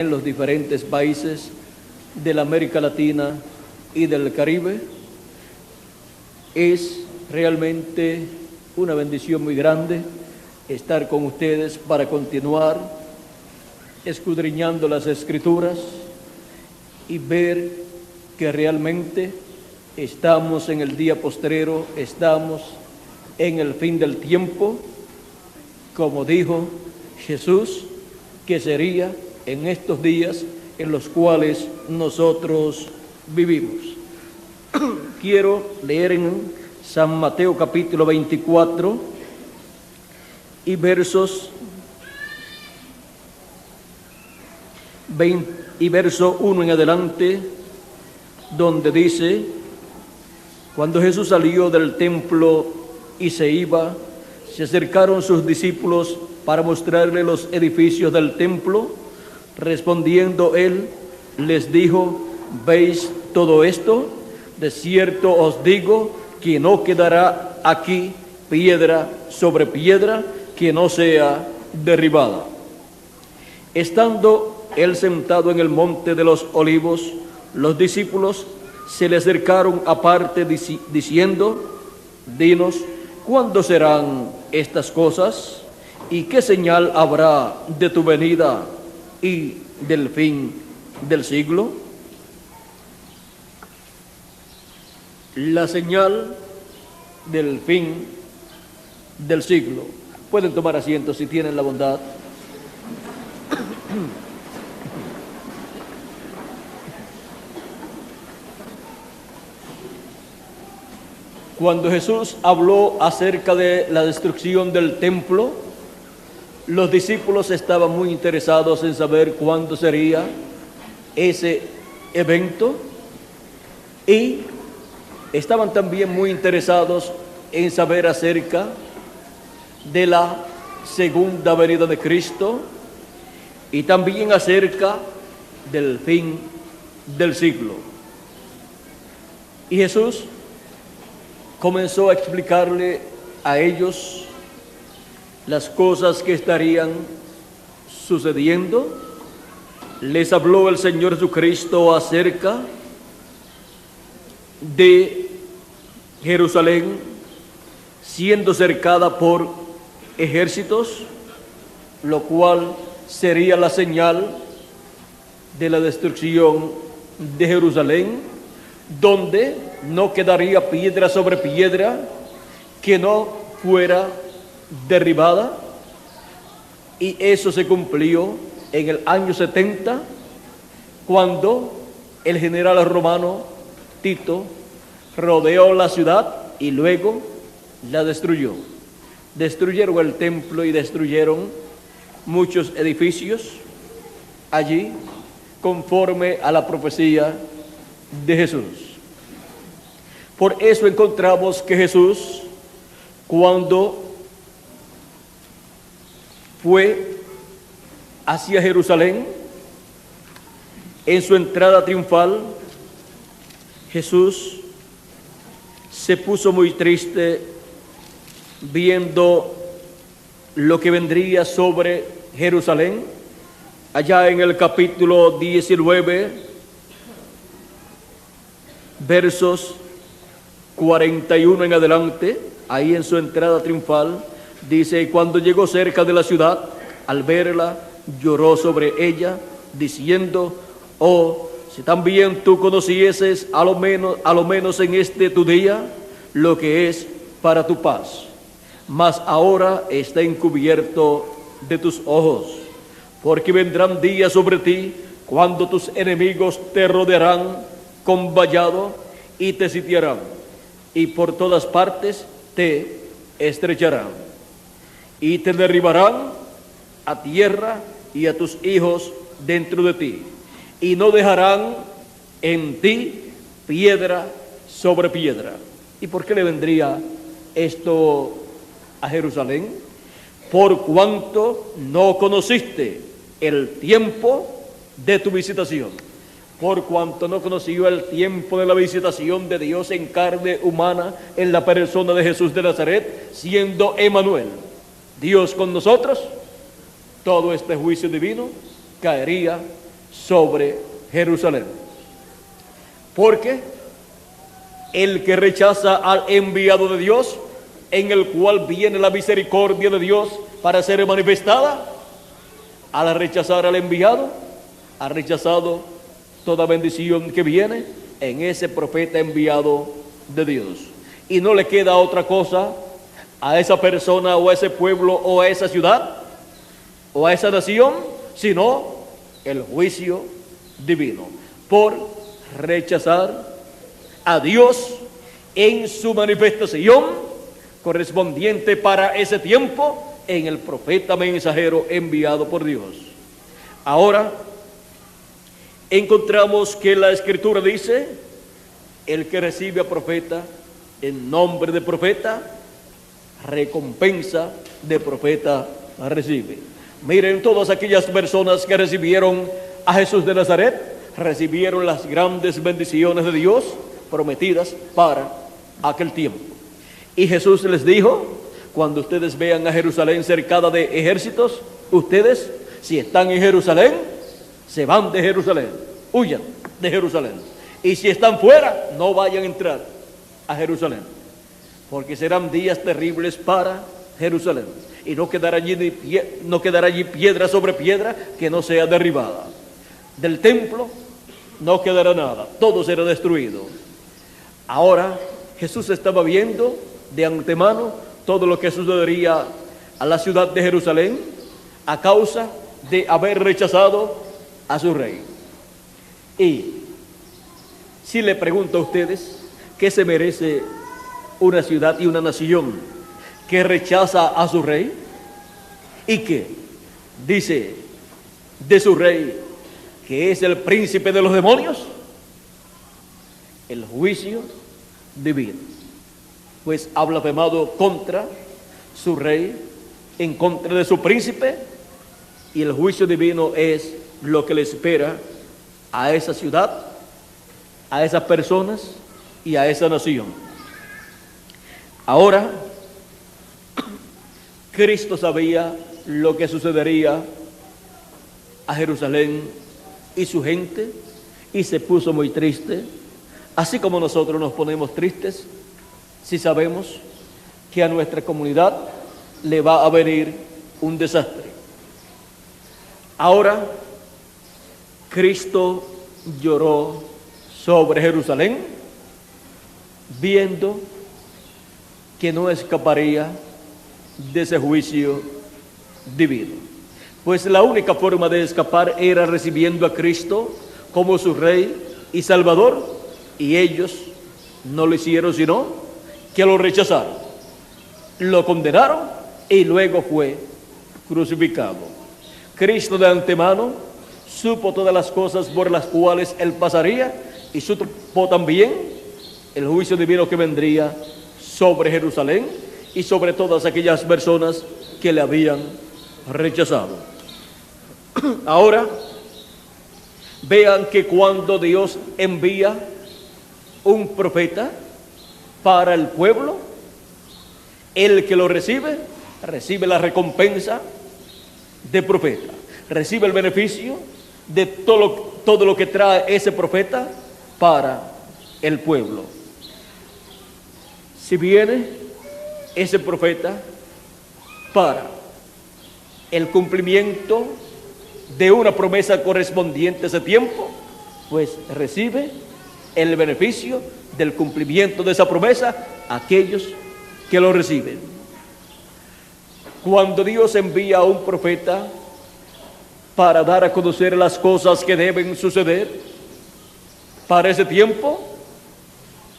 en los diferentes países de la América Latina y del Caribe. Es realmente una bendición muy grande estar con ustedes para continuar escudriñando las Escrituras y ver que realmente estamos en el día postrero, estamos en el fin del tiempo, como dijo Jesús, que sería en estos días en los cuales nosotros vivimos. Quiero leer en San Mateo capítulo 24 y verso 1 en adelante, donde dice: cuando Jesús salió del templo y se iba, se acercaron sus discípulos para mostrarle los edificios del templo. Respondiendo él, les dijo: ¿veis todo esto? De cierto os digo que no quedará aquí piedra sobre piedra que no sea derribada. Estando él sentado en el monte de los olivos, los discípulos se le acercaron aparte diciendo: dinos, ¿cuándo serán estas cosas? ¿Y qué señal habrá de tu venida y del fin del siglo? La señal del fin del siglo. Pueden tomar asiento si tienen la bondad. Cuando Jesús habló acerca de la destrucción del templo, los discípulos estaban muy interesados en saber cuándo sería ese evento y estaban también muy interesados en saber acerca de la segunda venida de Cristo y también acerca del fin del siglo. Y Jesús comenzó a explicarle a ellos las cosas que estarían sucediendo. Les habló el Señor Jesucristo acerca de Jerusalén siendo cercada por ejércitos, lo cual sería la señal de la destrucción de Jerusalén, donde no quedaría piedra sobre piedra que no fuera derribada. Y eso se cumplió en el año 70, cuando el general romano Tito rodeó la ciudad y luego la destruyó. Destruyeron el templo y destruyeron muchos edificios allí, conforme a la profecía de Jesús. Por eso encontramos que Jesús, cuando fue hacia Jerusalén, en su entrada triunfal, Jesús se puso muy triste viendo lo que vendría sobre Jerusalén. Allá en el capítulo 19, versos 41 en adelante, ahí en su entrada triunfal, dice: y cuando llegó cerca de la ciudad, al verla, lloró sobre ella, diciendo: oh, si también tú conocieses a lo menos en este tu día lo que es para tu paz. Mas ahora está encubierto de tus ojos, porque vendrán días sobre ti cuando tus enemigos te rodearán con vallado y te sitiarán, y por todas partes te estrecharán, y te derribarán a tierra y a tus hijos dentro de ti, y no dejarán en ti piedra sobre piedra. ¿Y por qué le vendría esto a Jerusalén? Por cuanto no conociste el tiempo de tu visitación. Por cuanto no conoció el tiempo de la visitación de Dios en carne humana en la persona de Jesús de Nazaret, siendo Emmanuel, Dios con nosotros, todo este juicio divino caería sobre Jerusalén. Porque el que rechaza al enviado de Dios, en el cual viene la misericordia de Dios para ser manifestada, al rechazar al enviado, ha rechazado toda bendición que viene en ese profeta enviado de Dios. Y no le queda otra cosa a esa persona o a ese pueblo o a esa ciudad o a esa nación, sino el juicio divino por rechazar a Dios en su manifestación correspondiente para ese tiempo en el profeta mensajero enviado por Dios. Ahora encontramos que la Escritura dice: el que recibe a profeta en nombre de profeta, recompensa de profeta recibe. Miren, todas aquellas personas que recibieron a Jesús de Nazaret recibieron las grandes bendiciones de Dios prometidas para aquel tiempo. Y Jesús les dijo: cuando ustedes vean a Jerusalén cercada de ejércitos, ustedes, si están en Jerusalén, se van de Jerusalén, huyan de Jerusalén. Y si están fuera, no vayan a entrar a Jerusalén, porque serán días terribles para Jerusalén. Y no quedará allí piedra sobre piedra que no sea derribada. Del templo no quedará nada, todo será destruido. Ahora Jesús estaba viendo de antemano todo lo que sucedería a la ciudad de Jerusalén a causa de haber rechazado a su rey. Y si le pregunto a ustedes, ¿qué se merece una ciudad y una nación que rechaza a su rey? ¿Y que dice de su rey que es el príncipe de los demonios? El juicio divino. Pues ha blasfemado contra su rey, en contra de su príncipe, y el juicio divino es lo que le espera a esa ciudad, a esas personas y a esa nación. Ahora, Cristo sabía lo que sucedería a Jerusalén y su gente, y se puso muy triste, así como nosotros nos ponemos tristes si sabemos que a nuestra comunidad le va a venir un desastre. Ahora, Cristo lloró sobre Jerusalén, viendo que no escaparía de ese juicio divino. Pues la única forma de escapar era recibiendo a Cristo como su Rey y Salvador, y ellos no lo hicieron, sino que lo rechazaron, lo condenaron y luego fue crucificado. Cristo de antemano supo todas las cosas por las cuales él pasaría, y supo también el juicio divino que vendría sobre Jerusalén y sobre todas aquellas personas que le habían rechazado. Ahora, vean que cuando Dios envía un profeta para el pueblo, el que lo recibe, recibe la recompensa de profeta, recibe el beneficio de todo lo que trae ese profeta para el pueblo. Si viene ese profeta para el cumplimiento de una promesa correspondiente a ese tiempo, pues recibe el beneficio del cumplimiento de esa promesa aquellos que lo reciben. Cuando Dios envía a un profeta para dar a conocer las cosas que deben suceder para ese tiempo,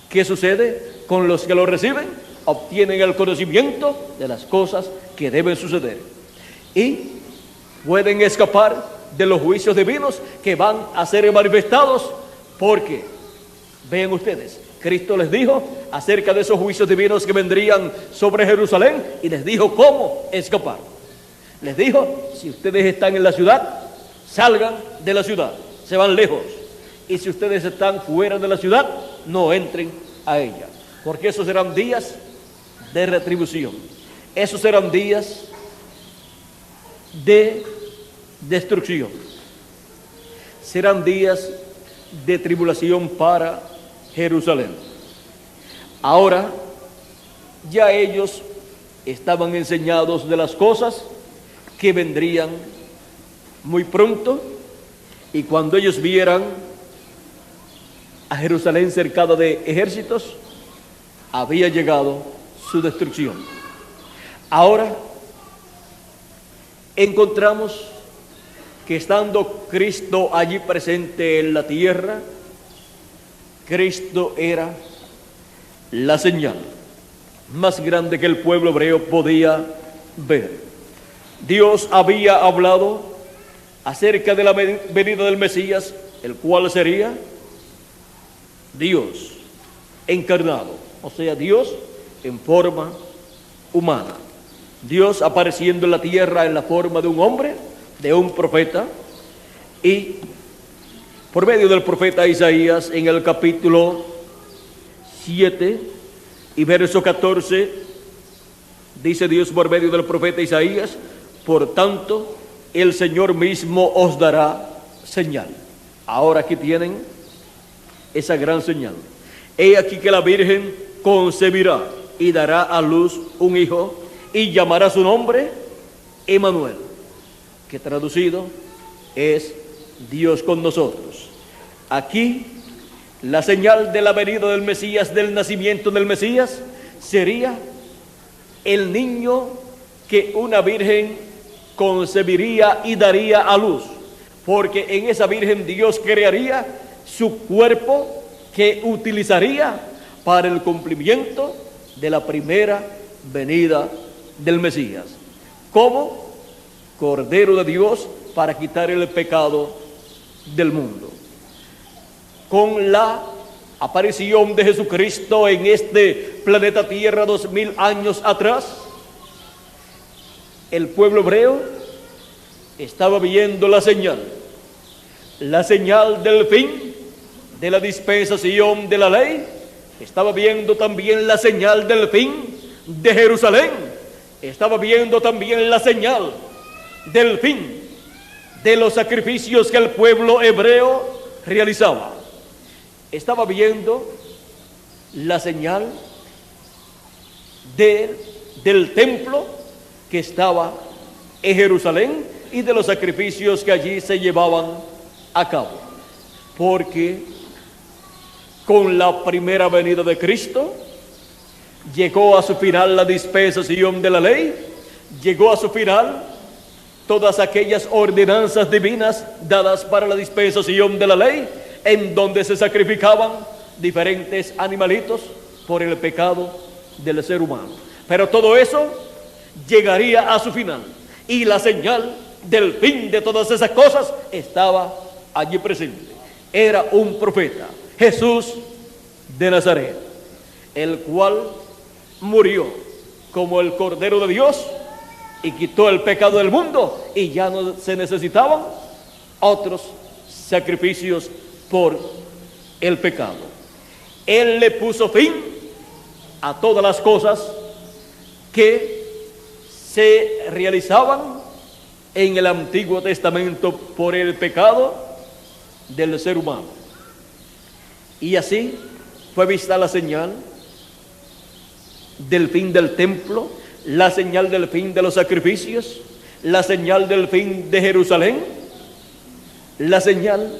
¿qué sucede con los que lo reciben? Obtienen el conocimiento de las cosas que deben suceder y pueden escapar de los juicios divinos que van a ser manifestados, porque vean ustedes, Cristo les dijo acerca de esos juicios divinos que vendrían sobre Jerusalén, y les dijo cómo escapar. Les dijo: si ustedes están en la ciudad, salgan de la ciudad, se van lejos, y si ustedes están fuera de la ciudad, no entren a ella, porque esos serán días de retribución, esos serán días de destrucción. serán días de tribulación para Jerusalén. Ahora ya ellos estaban enseñados de las cosas que vendrían muy pronto, y cuando ellos vieran a Jerusalén cercada de ejércitos, había llegado su destrucción. Ahora encontramos que estando Cristo allí presente en la tierra, Cristo era la señal más grande que el pueblo hebreo podía ver. Dios había hablado acerca de la venida del Mesías, el cual sería Dios encarnado, o sea, Dios en forma humana. Dios apareciendo en la tierra en la forma de un hombre, de un profeta, y por medio del profeta Isaías en el capítulo 7 y verso 14, dice Dios por medio del profeta Isaías: por tanto, el Señor mismo os dará señal. Ahora aquí tienen esa gran señal. He aquí que la Virgen concebirá y dará a luz un hijo, y llamará su nombre Emmanuel, que traducido es Dios con nosotros. Aquí la señal de la venida del Mesías, del nacimiento del Mesías, sería el niño que una virgen concebiría y daría a luz, porque en esa virgen Dios crearía su cuerpo que utilizaría para el cumplimiento de la primera venida del Mesías, como Cordero de Dios para quitar el pecado del mundo. Con la aparición de Jesucristo en este planeta Tierra 2000 años atrás, el pueblo hebreo estaba viendo la señal del fin de la dispensación de la ley, estaba viendo también la señal del fin de Jerusalén, estaba viendo también la señal del fin de los sacrificios que el pueblo hebreo realizaba. Estaba viendo la señal del templo que estaba en Jerusalén y de los sacrificios que allí se llevaban a cabo. Porque con la primera venida de Cristo llegó a su final la dispensación de la ley, llegó a su final todas aquellas ordenanzas divinas dadas para la dispensación de la ley, en donde se sacrificaban diferentes animalitos por el pecado del ser humano. Pero todo eso llegaría a su final, y la señal del fin de todas esas cosas estaba allí presente. Era un profeta, Jesús de Nazaret, el cual murió como el Cordero de Dios y quitó el pecado del mundo, y ya no se necesitaban otros sacrificios por el pecado. Él le puso fin a todas las cosas que se realizaban en el Antiguo Testamento por el pecado del ser humano. Y así fue vista la señal del fin del templo, la señal del fin de los sacrificios, la señal del fin de Jerusalén, la señal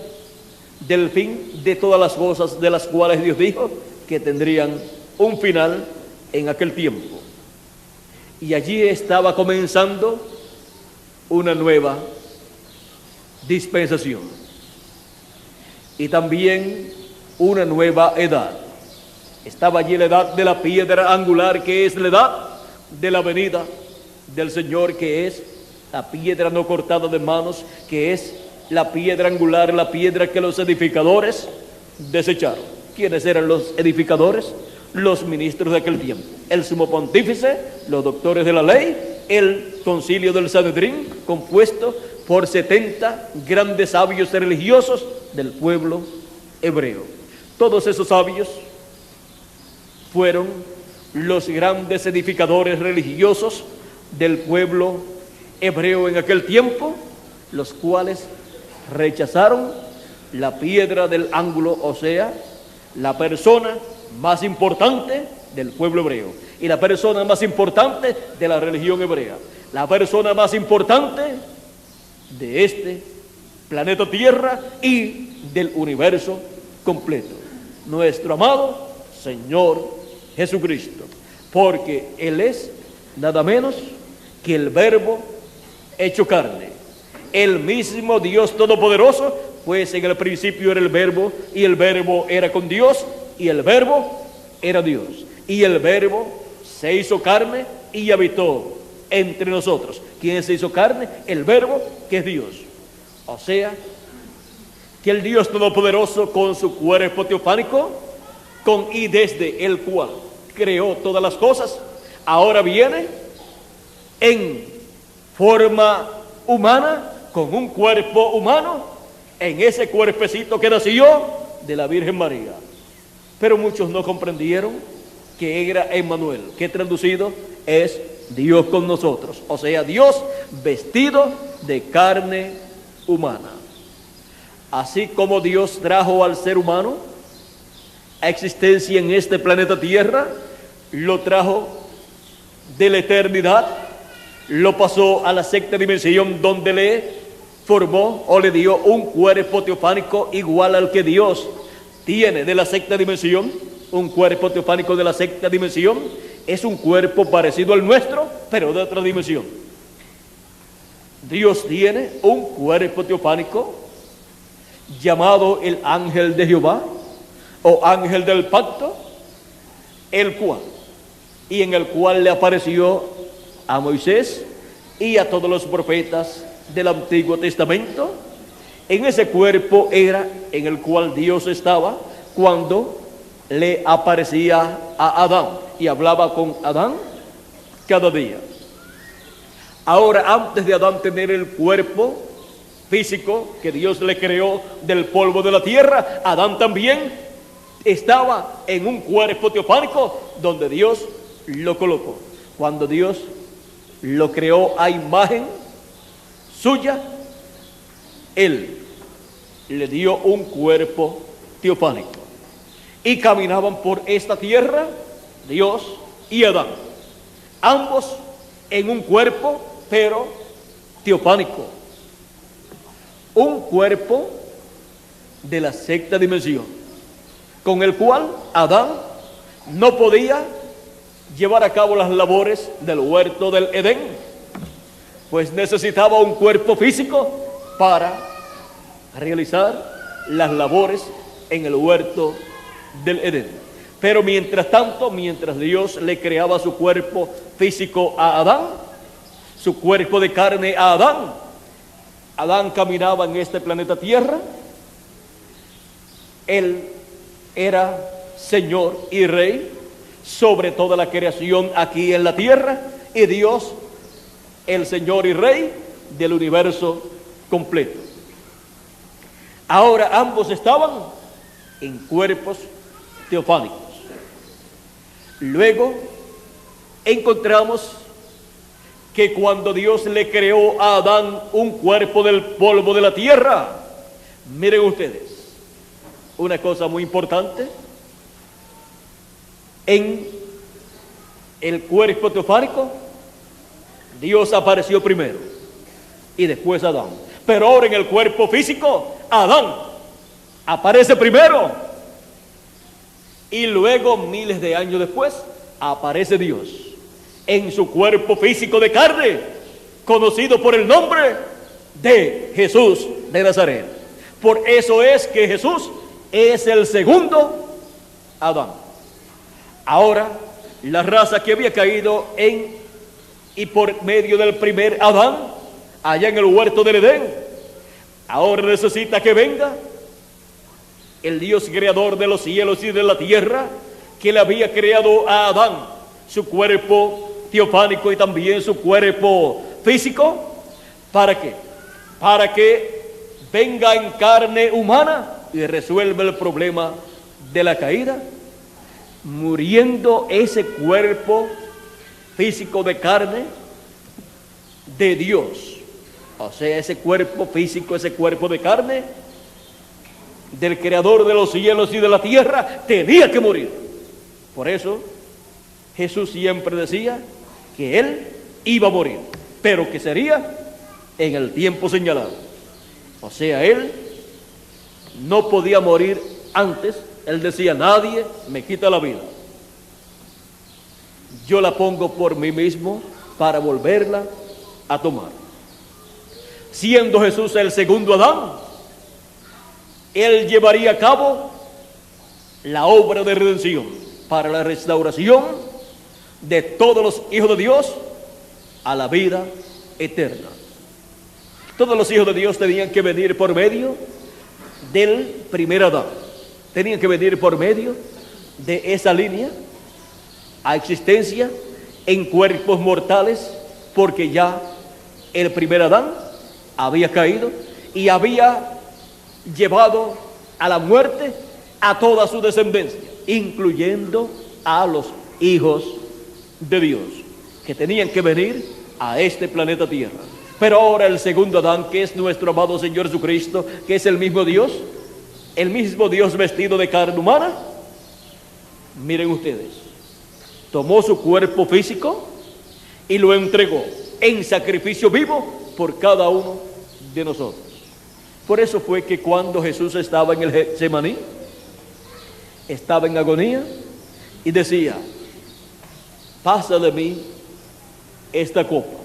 del fin de todas las cosas de las cuales Dios dijo que tendrían un final en aquel tiempo. Y allí estaba comenzando una nueva dispensación y también una nueva edad. Estaba allí la edad de la piedra angular, que es la edad de la venida del Señor, que es la piedra no cortada de manos, que es la piedra angular, la piedra que los edificadores desecharon. ¿Quiénes eran los edificadores? Los ministros de aquel tiempo: el sumo pontífice, los doctores de la ley, el concilio del Sanedrín, compuesto por 70 grandes sabios religiosos del pueblo hebreo. Todos esos sabios fueron los grandes edificadores religiosos del pueblo hebreo en aquel tiempo, los cuales rechazaron la piedra del ángulo, o sea, la persona más importante del pueblo hebreo y la persona más importante de la religión hebrea, la persona más importante de este planeta Tierra y del universo completo, nuestro amado Señor Jesucristo, porque Él es nada menos que el Verbo hecho carne, el mismo Dios Todopoderoso, pues en el principio era el Verbo, y el Verbo era con Dios, y el Verbo era Dios, y el Verbo se hizo carne y habitó entre nosotros. ¿Quién se hizo carne? El Verbo, que es Dios. O sea, que el Dios Todopoderoso, con su cuerpo teofánico, con y desde el cual creó todas las cosas, ahora viene en forma humana, con un cuerpo humano, en ese cuerpecito que nació de la Virgen María. Pero muchos no comprendieron que era Emmanuel, que traducido es Dios con nosotros, o sea, Dios vestido de carne humana. Así como Dios trajo al ser humano a existencia en este planeta Tierra, lo trajo de la eternidad, lo pasó a la sexta dimensión, donde le formó o le dio un cuerpo teofánico igual al que Dios tiene de la sexta dimensión. Un cuerpo teofánico de la sexta dimensión es un cuerpo parecido al nuestro, pero de otra dimensión. Dios tiene un cuerpo teofánico llamado el ángel de Jehová o ángel del pacto, el cual y en el cual le apareció a Moisés y a todos los profetas del Antiguo Testamento. En ese cuerpo era en el cual Dios estaba cuando le aparecía a Adán y hablaba con Adán cada día. Ahora, antes de Adán tener el cuerpo físico que Dios le creó del polvo de la tierra, Adán también estaba en un cuerpo teofánico donde Dios lo colocó. Cuando Dios lo creó a imagen suya, Él le dio un cuerpo teofánico. Y caminaban por esta tierra Dios y Adán, ambos en un cuerpo, pero teofánico. Un cuerpo de la sexta dimensión, con el cual Adán no podía llevar a cabo las labores del huerto del Edén, pues necesitaba un cuerpo físico para realizar las labores en el huerto del Edén. Pero mientras tanto, mientras Dios le creaba su cuerpo físico a Adán, su cuerpo de carne a Adán, Adán caminaba en este planeta Tierra. Él era Señor y Rey sobre toda la creación aquí en la tierra, y Dios, el Señor y Rey del universo completo. Ahora ambos estaban en cuerpos teofánicos. Luego encontramos que cuando Dios le creó a Adán un cuerpo del polvo de la tierra, miren ustedes, una cosa muy importante, en el cuerpo teofánico Dios apareció primero y después Adán. Pero ahora en el cuerpo físico, Adán aparece primero y luego, miles de años después, aparece Dios en su cuerpo físico de carne, conocido por el nombre de Jesús de Nazaret. Por eso es que Jesús es el segundo Adán. Ahora, la raza que había caído en y por medio del primer Adán, allá en el huerto del Edén, ahora necesita que venga el Dios creador de los cielos y de la tierra, que le había creado a Adán su cuerpo teofánico y también su cuerpo físico. ¿Para qué? Para que venga en carne humana y resuelva el problema de la caída, muriendo ese cuerpo físico de carne de Dios. O sea, ese cuerpo físico, ese cuerpo de carne del creador de los cielos y de la tierra, tenía que morir. Por eso Jesús siempre decía que Él iba a morir, pero que sería en el tiempo señalado. O sea, Él no podía morir antes. Él decía: nadie me quita la vida, yo la pongo por mí mismo para volverla a tomar. Siendo Jesús el segundo Adán, Él llevaría a cabo la obra de redención para la restauración de todos los hijos de Dios a la vida eterna. Todos los hijos de Dios tenían que venir por medio del primer Adán. Tenían que venir por medio de esa línea a existencia en cuerpos mortales, porque ya el primer Adán había caído y había llevado a la muerte a toda su descendencia, incluyendo a los hijos de Dios, que tenían que venir a este planeta Tierra. Pero ahora el segundo Adán, que es nuestro amado Señor Jesucristo, que es el mismo Dios vestido de carne humana, miren ustedes, tomó su cuerpo físico y lo entregó en sacrificio vivo por cada uno de nosotros. Por eso fue que cuando Jesús estaba en el Getsemaní, estaba en agonía y decía: pasa de mí esta copa.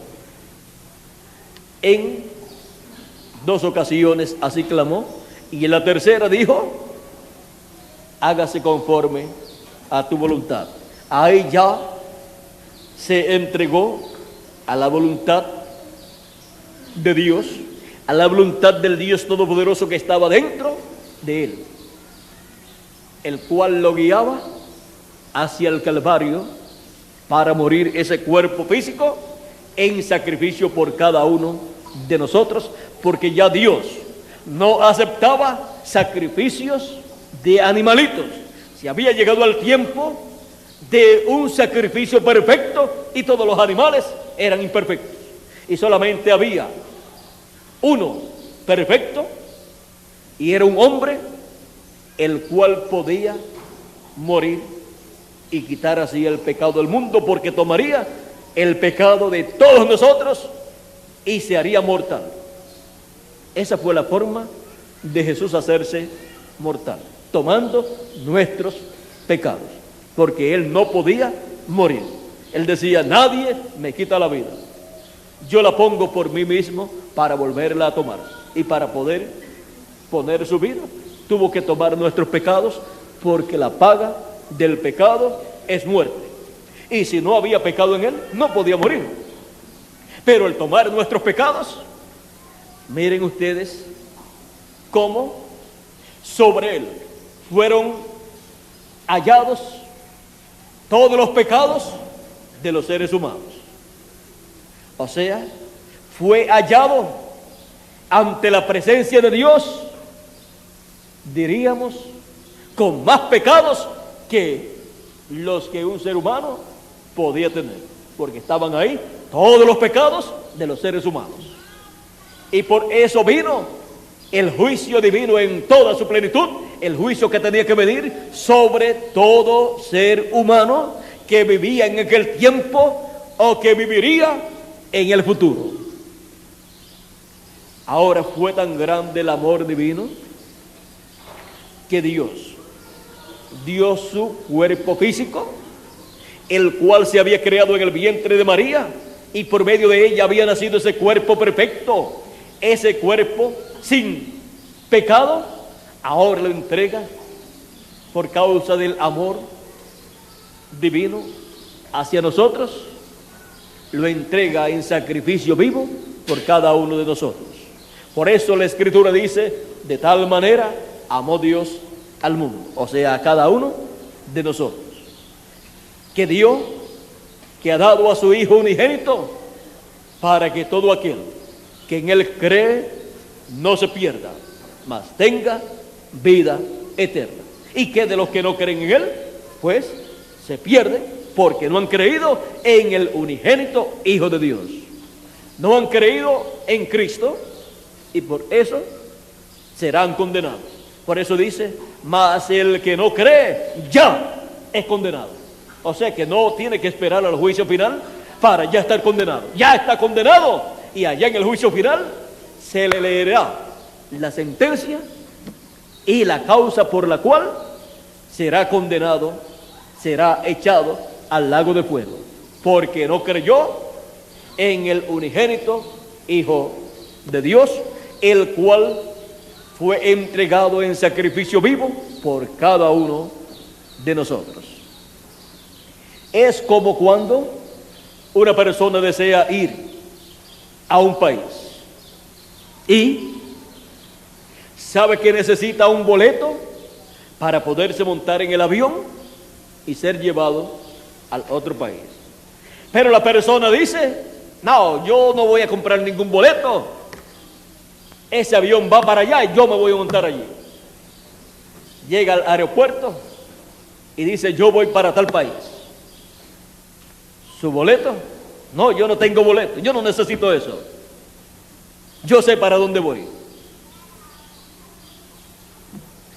En 2 ocasiones así clamó, y en la tercera dijo: hágase conforme a tu voluntad. Ahí ya se entregó a la voluntad de Dios, a la voluntad del Dios Todopoderoso que estaba dentro de Él, el cual lo guiaba hacia el Calvario para morir ese cuerpo físico en sacrificio por cada uno de nosotros, porque ya Dios no aceptaba sacrificios de animalitos. Se había llegado al tiempo de un sacrificio perfecto y todos los animales eran imperfectos, y solamente había uno perfecto, y era un hombre el cual podía morir y quitar así el pecado del mundo, porque tomaría el pecado de todos nosotros y se haría mortal. Esa fue la forma de Jesús hacerse mortal, tomando nuestros pecados, porque Él no podía morir. Él decía: nadie me quita la vida, yo la pongo por mí mismo para volverla a tomar. Y para poder poner su vida, tuvo que tomar nuestros pecados, porque la paga del pecado es muerte. Y si no había pecado en Él, no podía morir. Pero el tomar nuestros pecados, miren ustedes cómo sobre Él fueron hallados todos los pecados de los seres humanos. O sea, fue hallado ante la presencia de Dios, diríamos, con más pecados que los que un ser humano podía tener, porque estaban ahí todos los pecados de los seres humanos. Y por eso vino el juicio divino en toda su plenitud, el juicio que tenía que venir sobre todo ser humano que vivía en aquel tiempo o que viviría en el futuro. Ahora fue tan grande el amor divino que Dios dio su cuerpo físico, el cual se había creado en el vientre de María, y por medio de ella había nacido ese cuerpo perfecto, ese cuerpo sin pecado. Ahora lo entrega por causa del amor divino hacia nosotros, lo entrega en sacrificio vivo por cada uno de nosotros. Por eso la Escritura dice: de tal manera amó Dios al mundo, o sea, a cada uno de nosotros, que dio, que ha dado a su Hijo unigénito, para que todo aquel que en Él cree no se pierda, mas tenga vida eterna. Y que de los que no creen en Él, pues se pierden, porque no han creído en el unigénito Hijo de Dios. No han creído en Cristo, y por eso serán condenados. Por eso dice, mas el que no cree ya es condenado. O sea que no tiene que esperar al juicio final para ya estar condenado. Ya está condenado, y allá en el juicio final se le leerá la sentencia y la causa por la cual será condenado, será echado al lago de fuego, porque no creyó en el unigénito Hijo de Dios, el cual fue entregado en sacrificio vivo por cada uno de nosotros. Es como cuando una persona desea ir a un país y sabe que necesita un boleto para poderse montar en el avión y ser llevado al otro país. Pero la persona dice, no, yo no voy a comprar ningún boleto. Ese avión va para allá y yo me voy a montar allí. Llega al aeropuerto y dice, yo voy para tal país. ¿Su boleto? No, yo no tengo boleto, yo no necesito eso. Yo sé para dónde voy.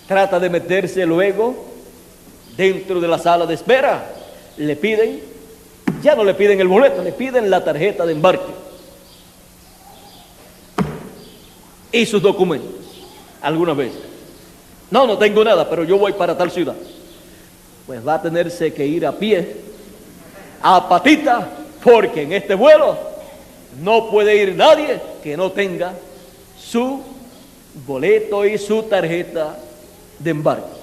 Trata de meterse luego dentro de la sala de espera. Le piden, ya no le piden el boleto, le piden la tarjeta de embarque y sus documentos. Algunas veces, no tengo nada, pero yo voy para tal ciudad. Pues va a tenerse que ir a pie, a patita, porque en este vuelo no puede ir nadie que no tenga su boleto y su tarjeta de embarque.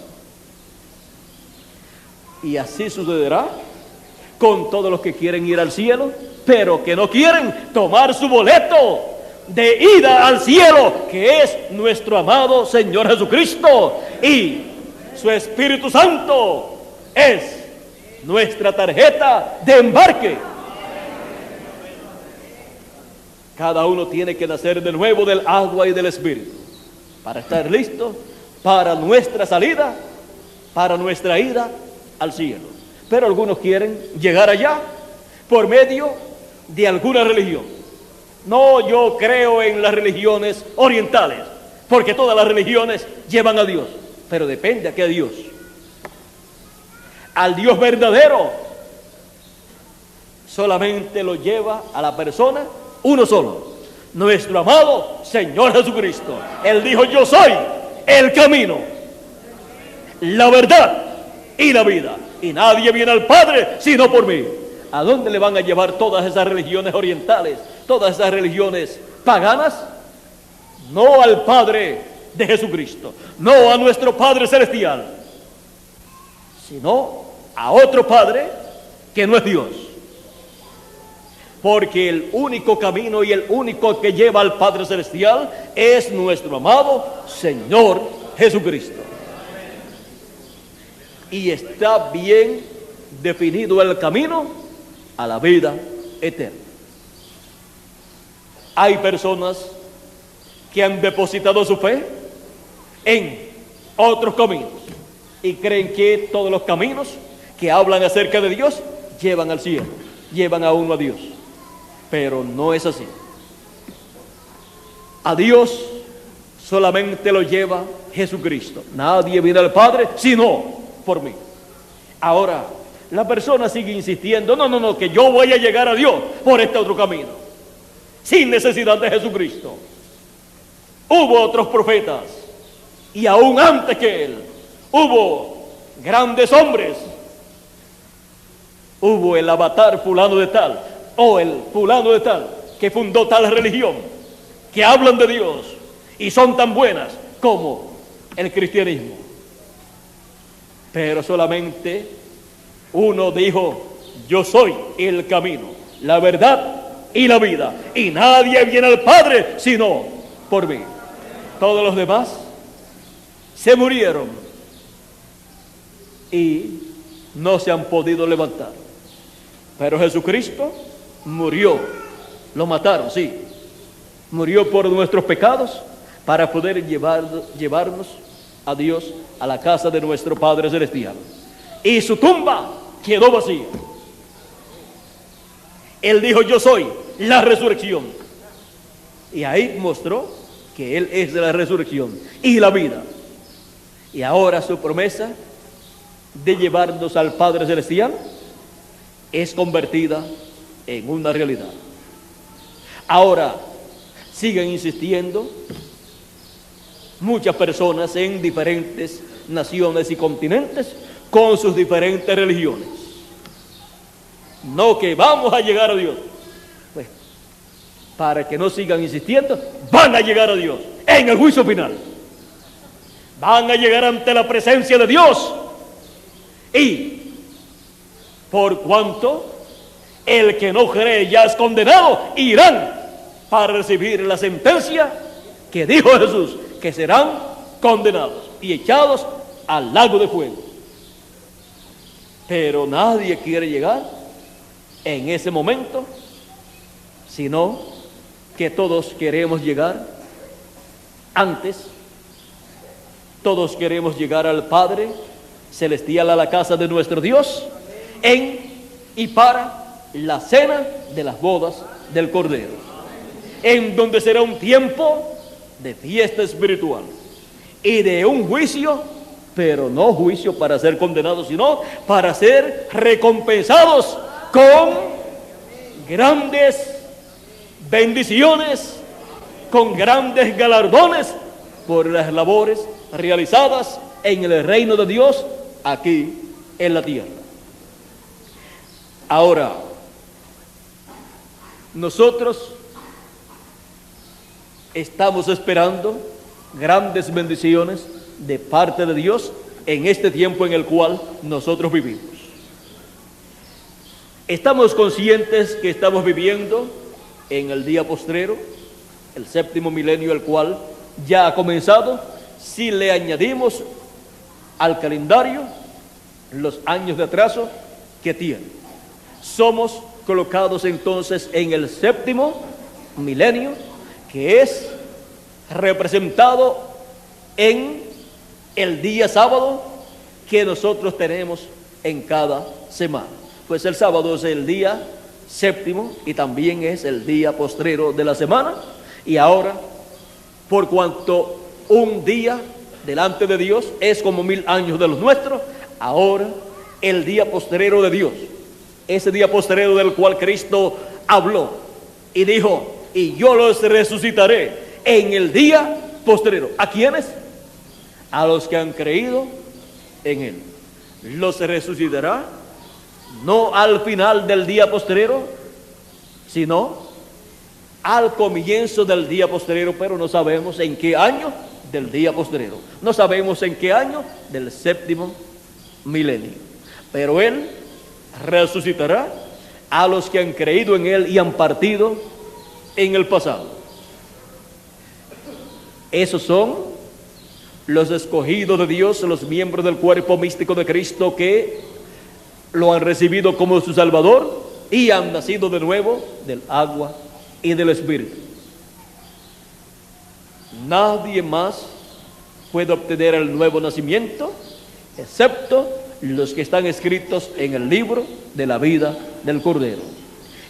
Y así sucederá con todos los que quieren ir al cielo, pero que no quieren tomar su boleto de ida al cielo, que es nuestro amado Señor Jesucristo, y su Espíritu Santo es nuestra tarjeta de embarque. Cada uno tiene que nacer de nuevo del agua y del Espíritu para estar listo para nuestra salida, para nuestra ida al cielo. Pero algunos quieren llegar allá por medio de alguna religión. No, yo creo en las religiones orientales, porque todas las religiones llevan a Dios, pero depende a qué Dios. Al Dios verdadero solamente lo lleva a la persona uno solo, nuestro amado Señor Jesucristo. Él dijo, yo soy el camino, la verdad y la vida, y nadie viene al Padre sino por mí. ¿A dónde le van a llevar todas esas religiones orientales, todas esas religiones paganas? No al Padre de Jesucristo, no a nuestro Padre Celestial, sino a otro Padre que no es Dios. Porque el único camino y el único que lleva al Padre Celestial es nuestro amado Señor Jesucristo. Y está bien definido el camino a la vida eterna. Hay personas que han depositado su fe en otros caminos y creen que todos los caminos que hablan acerca de Dios llevan al cielo, llevan a uno a Dios. Pero no es así. A Dios solamente lo lleva Jesucristo. Nadie viene al Padre sino por mí. Ahora, la persona sigue insistiendo, no, que yo voy a llegar a Dios por este otro camino, sin necesidad de Jesucristo. Hubo otros profetas, y aún antes que él, hubo grandes hombres. Hubo el avatar fulano de tal, o el fulano de tal, que fundó tal religión, que hablan de Dios, y son tan buenas como el cristianismo. Pero solamente uno dijo, yo soy el camino, la verdad y la vida, y nadie viene al Padre sino por mí. Todos los demás se murieron y no se han podido levantar. Pero Jesucristo murió, lo mataron, sí, murió por nuestros pecados para poder llevarnos a Dios, a la casa de nuestro Padre Celestial. Y su tumba quedó vacía. Él dijo, yo soy la resurrección. Y ahí mostró que Él es la resurrección y la vida. Y ahora su promesa de llevarnos al Padre Celestial es convertida en una realidad. Ahora, siguen insistiendo muchas personas en diferentes naciones y continentes con sus diferentes religiones. No que vamos a llegar a Dios. Pues, para que no sigan insistiendo, van a llegar a Dios en el juicio final. Van a llegar ante la presencia de Dios. Y por cuanto el que no cree ya es condenado, irán para recibir la sentencia que dijo Jesús, que serán condenados y echados al lago de fuego. Pero nadie quiere llegar en ese momento, sino que todos queremos llegar antes. Todos queremos llegar al Padre Celestial, a la casa de nuestro Dios, en y para la cena de las bodas del Cordero, en donde será un tiempo de fiesta espiritual y de un juicio, pero no juicio para ser condenados, sino para ser recompensados con grandes bendiciones, con grandes galardones por las labores realizadas en el reino de Dios aquí en la tierra. Ahora, nosotros estamos esperando grandes bendiciones de parte de Dios en este tiempo en el cual nosotros vivimos. Estamos conscientes que estamos viviendo en el día postrero, el séptimo milenio, el cual ya ha comenzado, si le añadimos al calendario los años de atraso que tiene. Somos colocados entonces en el séptimo milenio, que es representado en el día sábado que nosotros tenemos en cada semana. Pues el sábado es el día séptimo y también es el día postrero de la semana. Y ahora, por cuanto un día delante de Dios es como 1000 años de los nuestros, ahora el día postrero de Dios, ese día postrero del cual Cristo habló y dijo, y yo los resucitaré en el día postrero. ¿A quiénes? A los que han creído en Él. Los resucitará no al final del día postrero, sino al comienzo del día postrero, pero no sabemos en qué año del día postrero. No sabemos en qué año del séptimo milenio. Pero Él resucitará a los que han creído en Él y han partido en el pasado. Esos son los escogidos de Dios, los miembros del cuerpo místico de Cristo que lo han recibido como su Salvador y han nacido de nuevo del agua y del Espíritu. Nadie más puede obtener el nuevo nacimiento excepto los que están escritos en el libro de la vida del Cordero.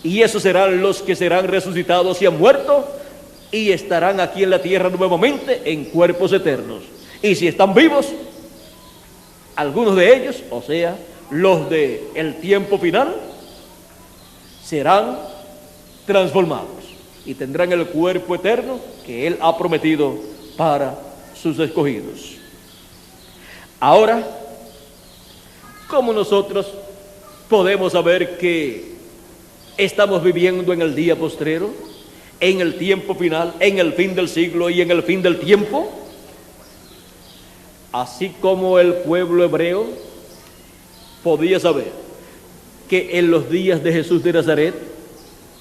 Y esos serán los que serán resucitados y han muerto y estarán aquí en la tierra nuevamente en cuerpos eternos. Y si están vivos, algunos de ellos, o sea, los del tiempo final, serán transformados y tendrán el cuerpo eterno que Él ha prometido para sus escogidos. Ahora, ¿cómo nosotros podemos saber que estamos viviendo en el día postrero, en el tiempo final, en el fin del siglo y en el fin del tiempo? Así como el pueblo hebreo podía saber que en los días de Jesús de Nazaret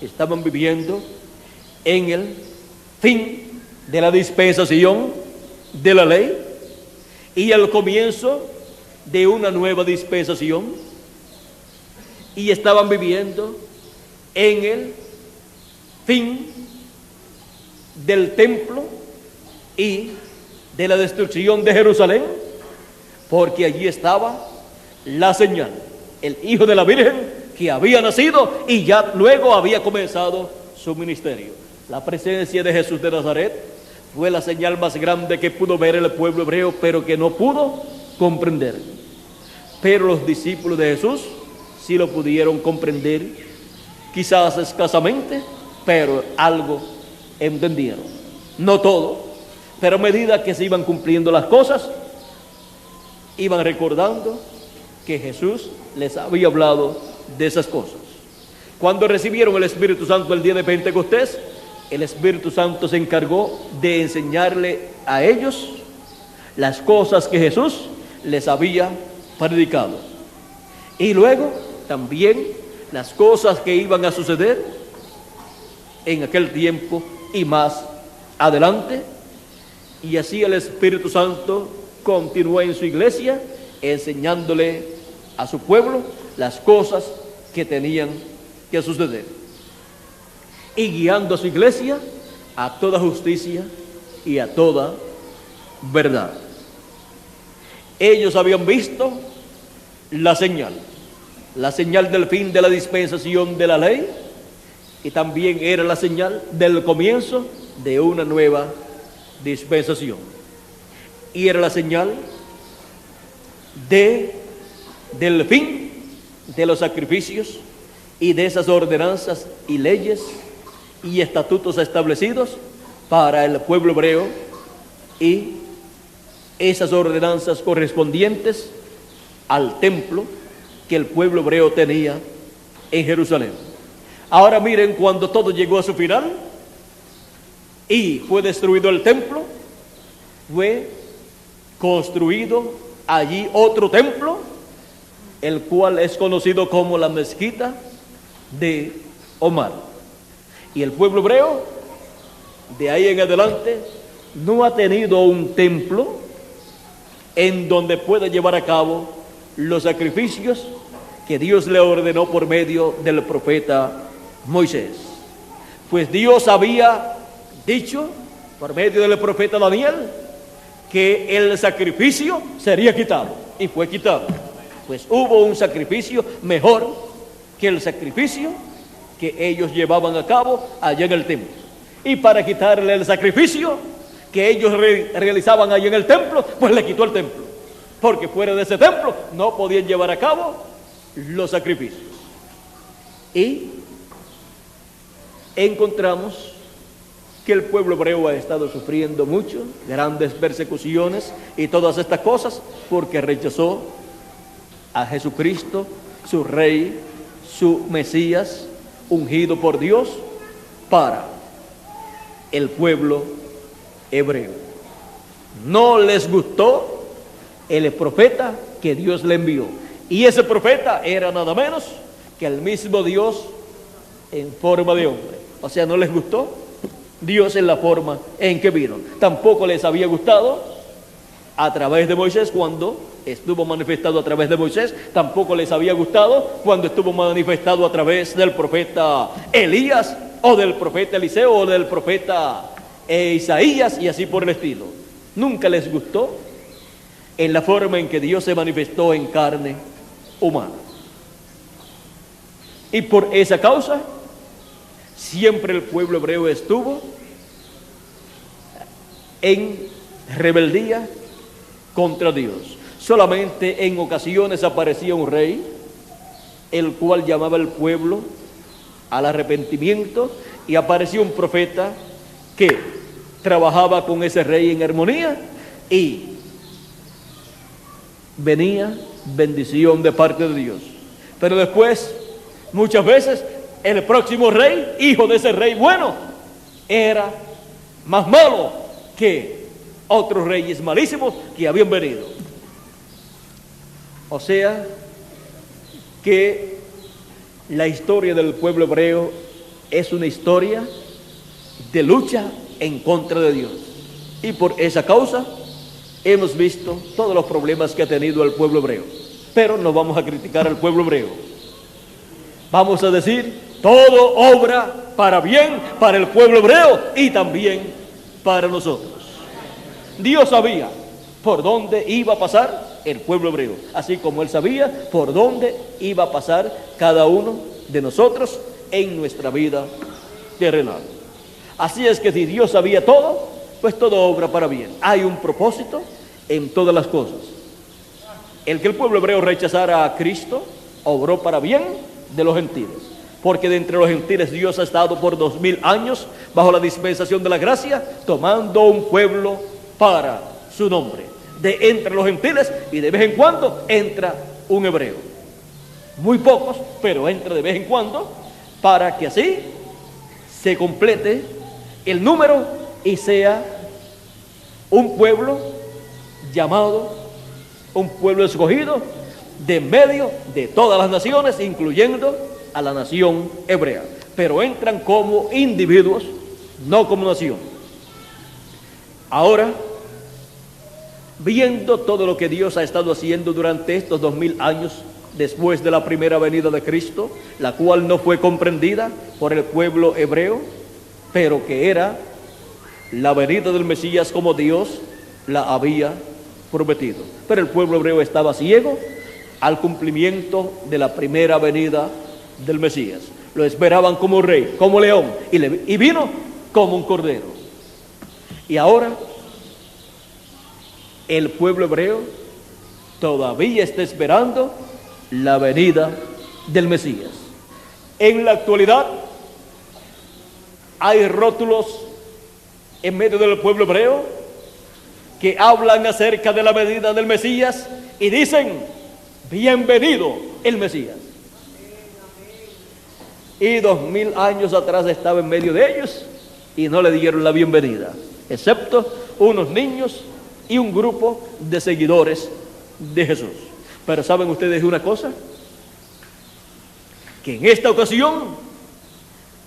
estaban viviendo en el fin de la dispensación de la ley y el comienzo de una nueva dispensación, y estaban viviendo en el fin del templo y de la destrucción de Jerusalén, porque allí estaba la señal, el Hijo de la Virgen que había nacido y ya luego había comenzado su ministerio. La presencia de Jesús de Nazaret fue la señal más grande que pudo ver el pueblo hebreo, pero que no pudo comprender. Pero los discípulos de Jesús sí lo pudieron comprender, quizás escasamente, pero algo entendieron. No todo, pero a medida que se iban cumpliendo las cosas, iban recordando que Jesús les había hablado de esas cosas. Cuando recibieron el Espíritu Santo el día de Pentecostés, el Espíritu Santo se encargó de enseñarle a ellos las cosas que Jesús les había predicado. Y luego también las cosas que iban a suceder en aquel tiempo y más adelante. Y así el Espíritu Santo continuó en su iglesia enseñándole a su pueblo las cosas que tenían que suceder y guiando a su iglesia a toda justicia y a toda verdad. Ellos habían visto la señal del fin de la dispensación de la ley, y también era la señal del comienzo de una nueva dispensación, y era la señal del fin de los sacrificios y de esas ordenanzas y leyes y estatutos establecidos para el pueblo hebreo, y esas ordenanzas correspondientes al templo que el pueblo hebreo tenía en Jerusalén. Ahora miren, cuando todo llegó a su final y fue destruido el templo, fue construido allí otro templo, el cual es conocido como la mezquita de Omar. Y el pueblo hebreo, de ahí en adelante, no ha tenido un templo en donde pueda llevar a cabo los sacrificios que Dios le ordenó por medio del profeta Moisés. Pues Dios había dicho por medio del profeta Daniel que el sacrificio sería quitado, y fue quitado. Pues hubo un sacrificio mejor que el sacrificio que ellos llevaban a cabo allá en el templo. Y para quitarle el sacrificio que ellos realizaban allá en el templo, pues le quitó el templo, porque fuera de ese templo no podían llevar a cabo los sacrificios. Y encontramos que el pueblo hebreo ha estado sufriendo mucho, grandes persecuciones y todas estas cosas, porque rechazó a Jesucristo, su Rey, su Mesías, ungido por Dios para el pueblo hebreo. No les gustó el profeta que Dios le envió, y ese profeta era nada menos que el mismo Dios en forma de hombre. O sea, no les gustó Dios en la forma en que vino. Tampoco les había gustado a través de Moisés, cuando estuvo manifestado a través de Moisés. Tampoco les había gustado cuando estuvo manifestado a través del profeta Elías, o del profeta Eliseo, o del profeta Isaías, y así por el estilo. Nunca les gustó en la forma en que Dios se manifestó en carne humana. Y por esa causa siempre el pueblo hebreo estuvo en rebeldía contra Dios. Solamente en ocasiones aparecía un rey, el cual llamaba al pueblo al arrepentimiento, y aparecía un profeta que trabajaba con ese rey en armonía, y venía bendición de parte de Dios. Pero después, muchas veces, el próximo rey, hijo de ese rey bueno, era más malo que otros reyes malísimos que habían venido. O sea, que la historia del pueblo hebreo es una historia de lucha en contra de Dios. Y por esa causa hemos visto todos los problemas que ha tenido el pueblo hebreo. Pero no vamos a criticar al pueblo hebreo. Vamos a decir, todo obra para bien para el pueblo hebreo y también para nosotros. Dios sabía por dónde iba a pasar el pueblo hebreo, así como Él sabía por dónde iba a pasar cada uno de nosotros en nuestra vida terrenal. Así es que si Dios sabía todo, pues todo obra para bien. Hay un propósito en todas las cosas. El que el pueblo hebreo rechazara a Cristo obró para bien de los gentiles, porque de entre los gentiles Dios ha estado por 2000 años bajo la dispensación de la gracia, tomando un pueblo para su nombre. De entre los gentiles, y de vez en cuando entra un hebreo. Muy pocos, pero entra de vez en cuando, para que así se complete el número y sea un pueblo llamado, un pueblo escogido de en medio de todas las naciones, incluyendo a la nación hebrea. Pero entran como individuos, no como nación. Ahora, viendo todo lo que Dios ha estado haciendo durante estos 2000 años después de la primera venida de Cristo, la cual no fue comprendida por el pueblo hebreo, pero que era la venida del Mesías como Dios la había prometido. Pero el pueblo hebreo estaba ciego al cumplimiento de la primera venida del Mesías. Lo esperaban como rey, como león, y vino como un cordero. Y ahora el pueblo hebreo todavía está esperando la venida del Mesías. En la actualidad hay rótulos en medio del pueblo hebreo que hablan acerca de la venida del Mesías y dicen: bienvenido el Mesías. Y 2000 años atrás estaba en medio de ellos y no le dieron la bienvenida, excepto unos niños y un grupo de seguidores de Jesús. Pero ¿saben ustedes una cosa? Que en esta ocasión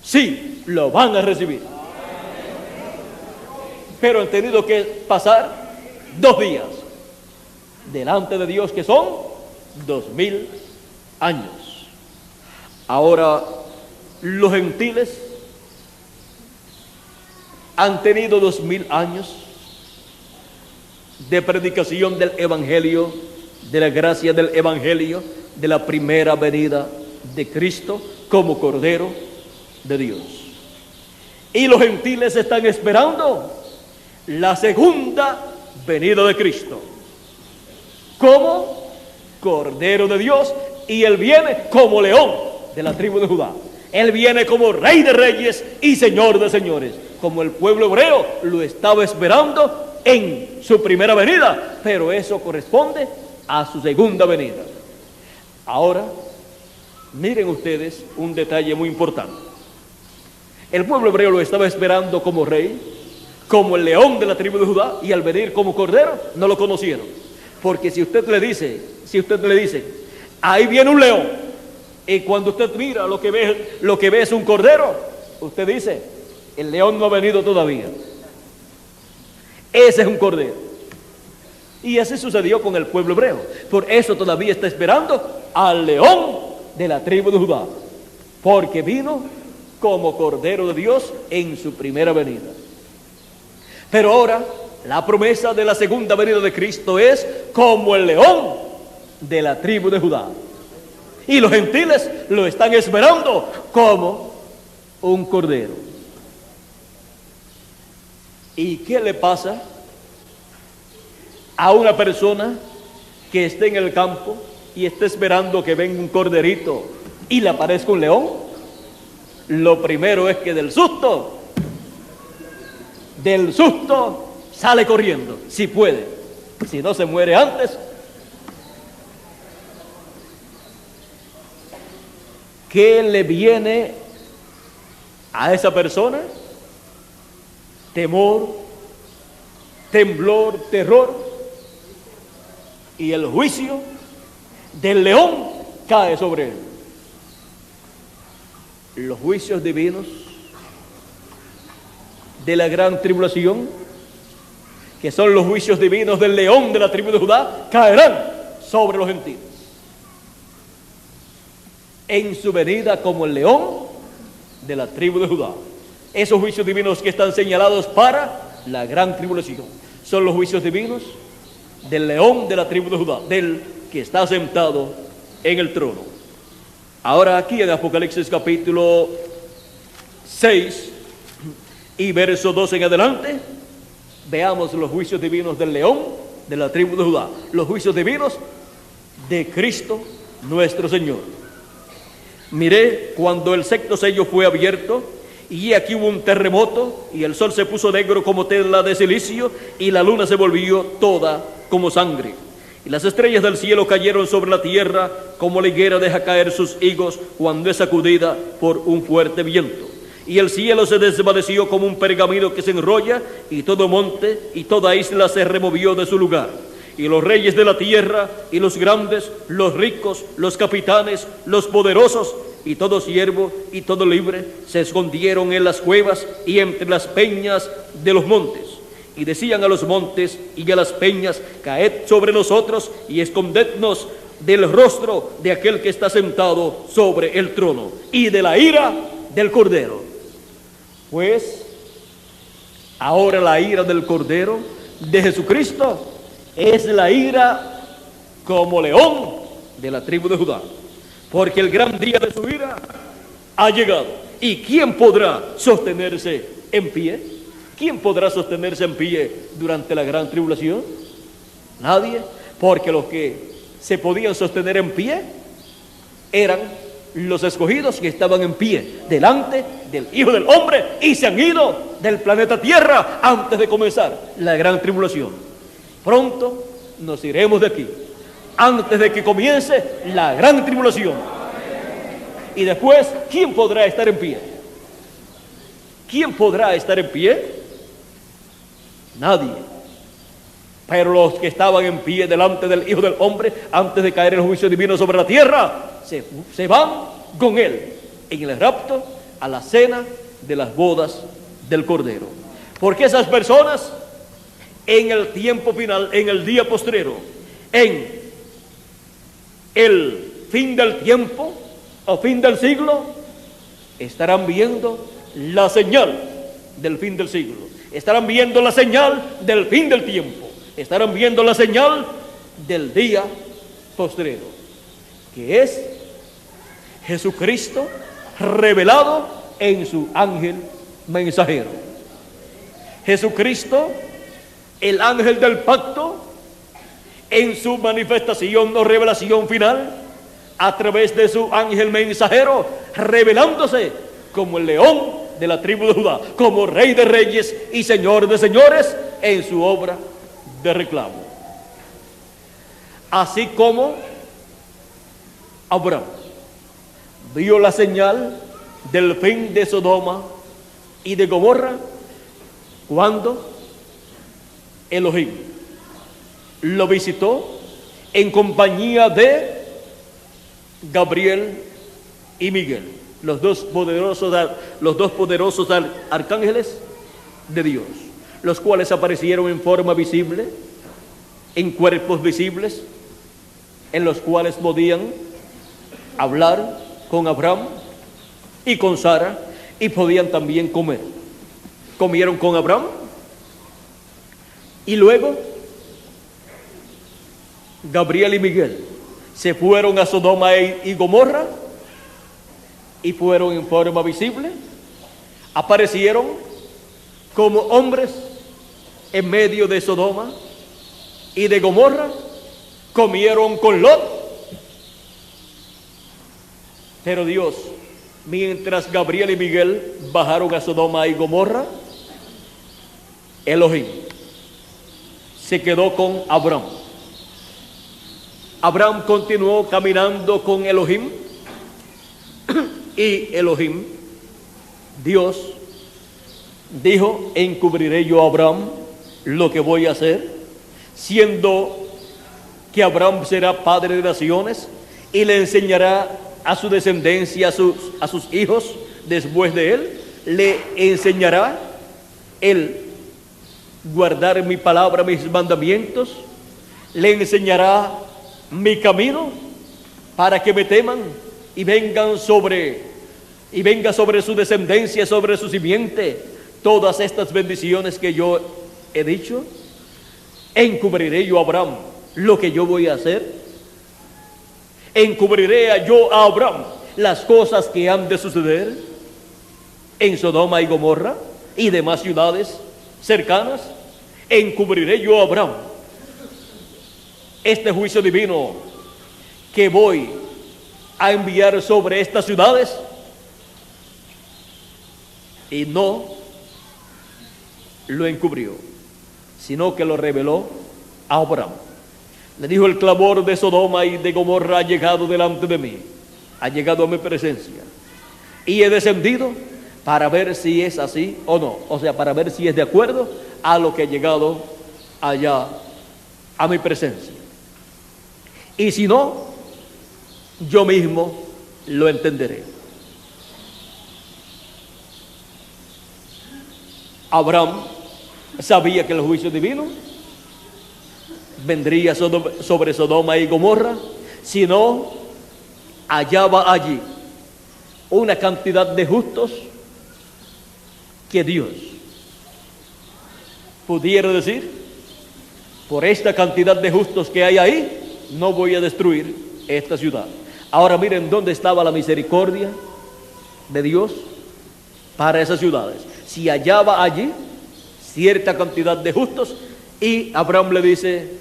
sí lo van a recibir. Pero han tenido que pasar 2 días delante de Dios, que son 2000 años. Ahora, los gentiles han tenido 2000 años de predicación del Evangelio, de la gracia del Evangelio, de la primera venida de Cristo como Cordero de Dios. Y los gentiles están esperando la segunda venida de Cristo como Cordero de Dios, y Él viene como león de la tribu de Judá. Él viene como Rey de Reyes y Señor de Señores, como el pueblo hebreo lo estaba esperando en su primera venida, pero eso corresponde a su segunda venida. Ahora, miren ustedes un detalle muy importante. El pueblo hebreo lo estaba esperando como rey, como el león de la tribu de Judá, y al venir como cordero no lo conocieron. Porque si usted le dice, ahí viene un león, y cuando usted mira lo que ve es un cordero, usted dice, el león no ha venido todavía. Ese es un cordero. Y así sucedió con el pueblo hebreo. Por eso todavía está esperando al león de la tribu de Judá, porque vino como Cordero de Dios en su primera venida. Pero ahora la promesa de la segunda venida de Cristo es como el león de la tribu de Judá. Y los gentiles lo están esperando como un cordero. ¿Y qué le pasa a una persona que esté en el campo y esté esperando que venga un corderito y le aparezca un león? Lo primero es que del susto sale corriendo, si puede. Si no, se muere antes. ¿Qué le viene a esa persona? Temor, temblor, terror, y el juicio del león cae sobre él. Los juicios divinos de la gran tribulación, que son los juicios divinos del león de la tribu de Judá, caerán sobre los gentiles en su venida como el león de la tribu de Judá. Esos juicios divinos que están señalados para la gran tribulación son los juicios divinos del león de la tribu de Judá, del que está sentado en el trono. Ahora aquí en Apocalipsis capítulo 6 y verso 12 en adelante, Veamos los juicios divinos del león de la tribu de Judá, los juicios divinos de Cristo nuestro Señor. Miré cuando el sexto sello fue abierto, y aquí hubo un terremoto, y el sol se puso negro como tela de silicio, y la luna se volvió toda como sangre. Y las estrellas del cielo cayeron sobre la tierra, como la higuera deja caer sus higos cuando es sacudida por un fuerte viento. Y el cielo se desvaneció como un pergamino que se enrolla, y todo monte y toda isla se removió de su lugar. Y los reyes de la tierra, y los grandes, los ricos, los capitanes, los poderosos, y todo siervo y todo libre, se escondieron en las cuevas y entre las peñas de los montes. Y decían a los montes y a las peñas: caed sobre nosotros y escondednos del rostro de aquel que está sentado sobre el trono y de la ira del Cordero. Pues ahora la ira del Cordero de Jesucristo es la ira como león de la tribu de Judá, porque el gran día de su ira ha llegado. ¿Y quién podrá sostenerse en pie? ¿Quién podrá sostenerse en pie durante la gran tribulación? Nadie, porque los que se podían sostener en pie eran los escogidos que estaban en pie delante del Hijo del Hombre y se han ido del planeta Tierra antes de comenzar la gran tribulación. Pronto nos iremos de aquí, antes de que comience la gran tribulación. Y después, ¿quién podrá estar en pie? ¿Quién podrá estar en pie? Nadie. Pero los que estaban en pie delante del Hijo del Hombre, antes de caer el juicio divino sobre la tierra, se van con Él en el rapto a la cena de las bodas del Cordero. Porque esas personas, en el tiempo final, en el día postrero, en el fin del tiempo o fin del siglo, estarán viendo la señal del fin del siglo, estarán viendo la señal del fin del tiempo, estarán viendo la señal del día postrero, que es Jesucristo revelado en su ángel mensajero. Jesucristo, el ángel del pacto, en su manifestación o revelación final, a través de su ángel mensajero, revelándose como el león de la tribu de Judá, como Rey de reyes y Señor de señores en su obra de reclamo. Así como Abraham vio la señal del fin de Sodoma y de Gomorra cuando Elohim lo visitó en compañía de Gabriel y Miguel, los dos poderosos arcángeles de Dios, los cuales aparecieron en forma visible, en cuerpos visibles, en los cuales podían hablar con Abraham y con Sara, y podían también comer. Comieron con Abraham, y luego Gabriel y Miguel se fueron a Sodoma y Gomorra, y fueron en forma visible, aparecieron como hombres en medio de Sodoma y de Gomorra, comieron con Lot. Pero Dios, mientras Gabriel y Miguel bajaron a Sodoma y Gomorra, Elohim se quedó con Abraham. Abraham continuó caminando con Elohim, y Elohim, Dios, dijo: encubriré yo a Abraham lo que voy a hacer, siendo que Abraham será padre de naciones, y le enseñará a su descendencia, a sus hijos después de él, le enseñará él guardar mi palabra, mis mandamientos, le enseñará mi camino, para que me teman y venga sobre su descendencia, sobre su simiente, todas estas bendiciones que yo he dicho. Encubriré yo a Abraham lo que yo voy a hacer. Encubriré yo a Abraham las cosas que han de suceder en Sodoma y Gomorra y demás ciudades cercanas. encubriré yo a Abraham este juicio divino que voy a enviar sobre estas ciudades? Y no lo encubrió, sino que lo reveló a Abraham. Le dijo: el clamor de Sodoma y de Gomorra ha llegado delante de mí, ha llegado a mi presencia, y he descendido para ver si es así o no, o sea, para ver si es de acuerdo a lo que ha llegado allá a mi presencia. Y si no, yo mismo lo entenderé. Abraham sabía que el juicio divino vendría sobre Sodoma y Gomorra si no hallaba allí una cantidad de justos que Dios pudiera decir: por esta cantidad de justos que hay ahí, no voy a destruir esta ciudad. Ahora miren dónde estaba la misericordia de Dios para esas ciudades. Si hallaba allí cierta cantidad de justos, y Abraham le dice: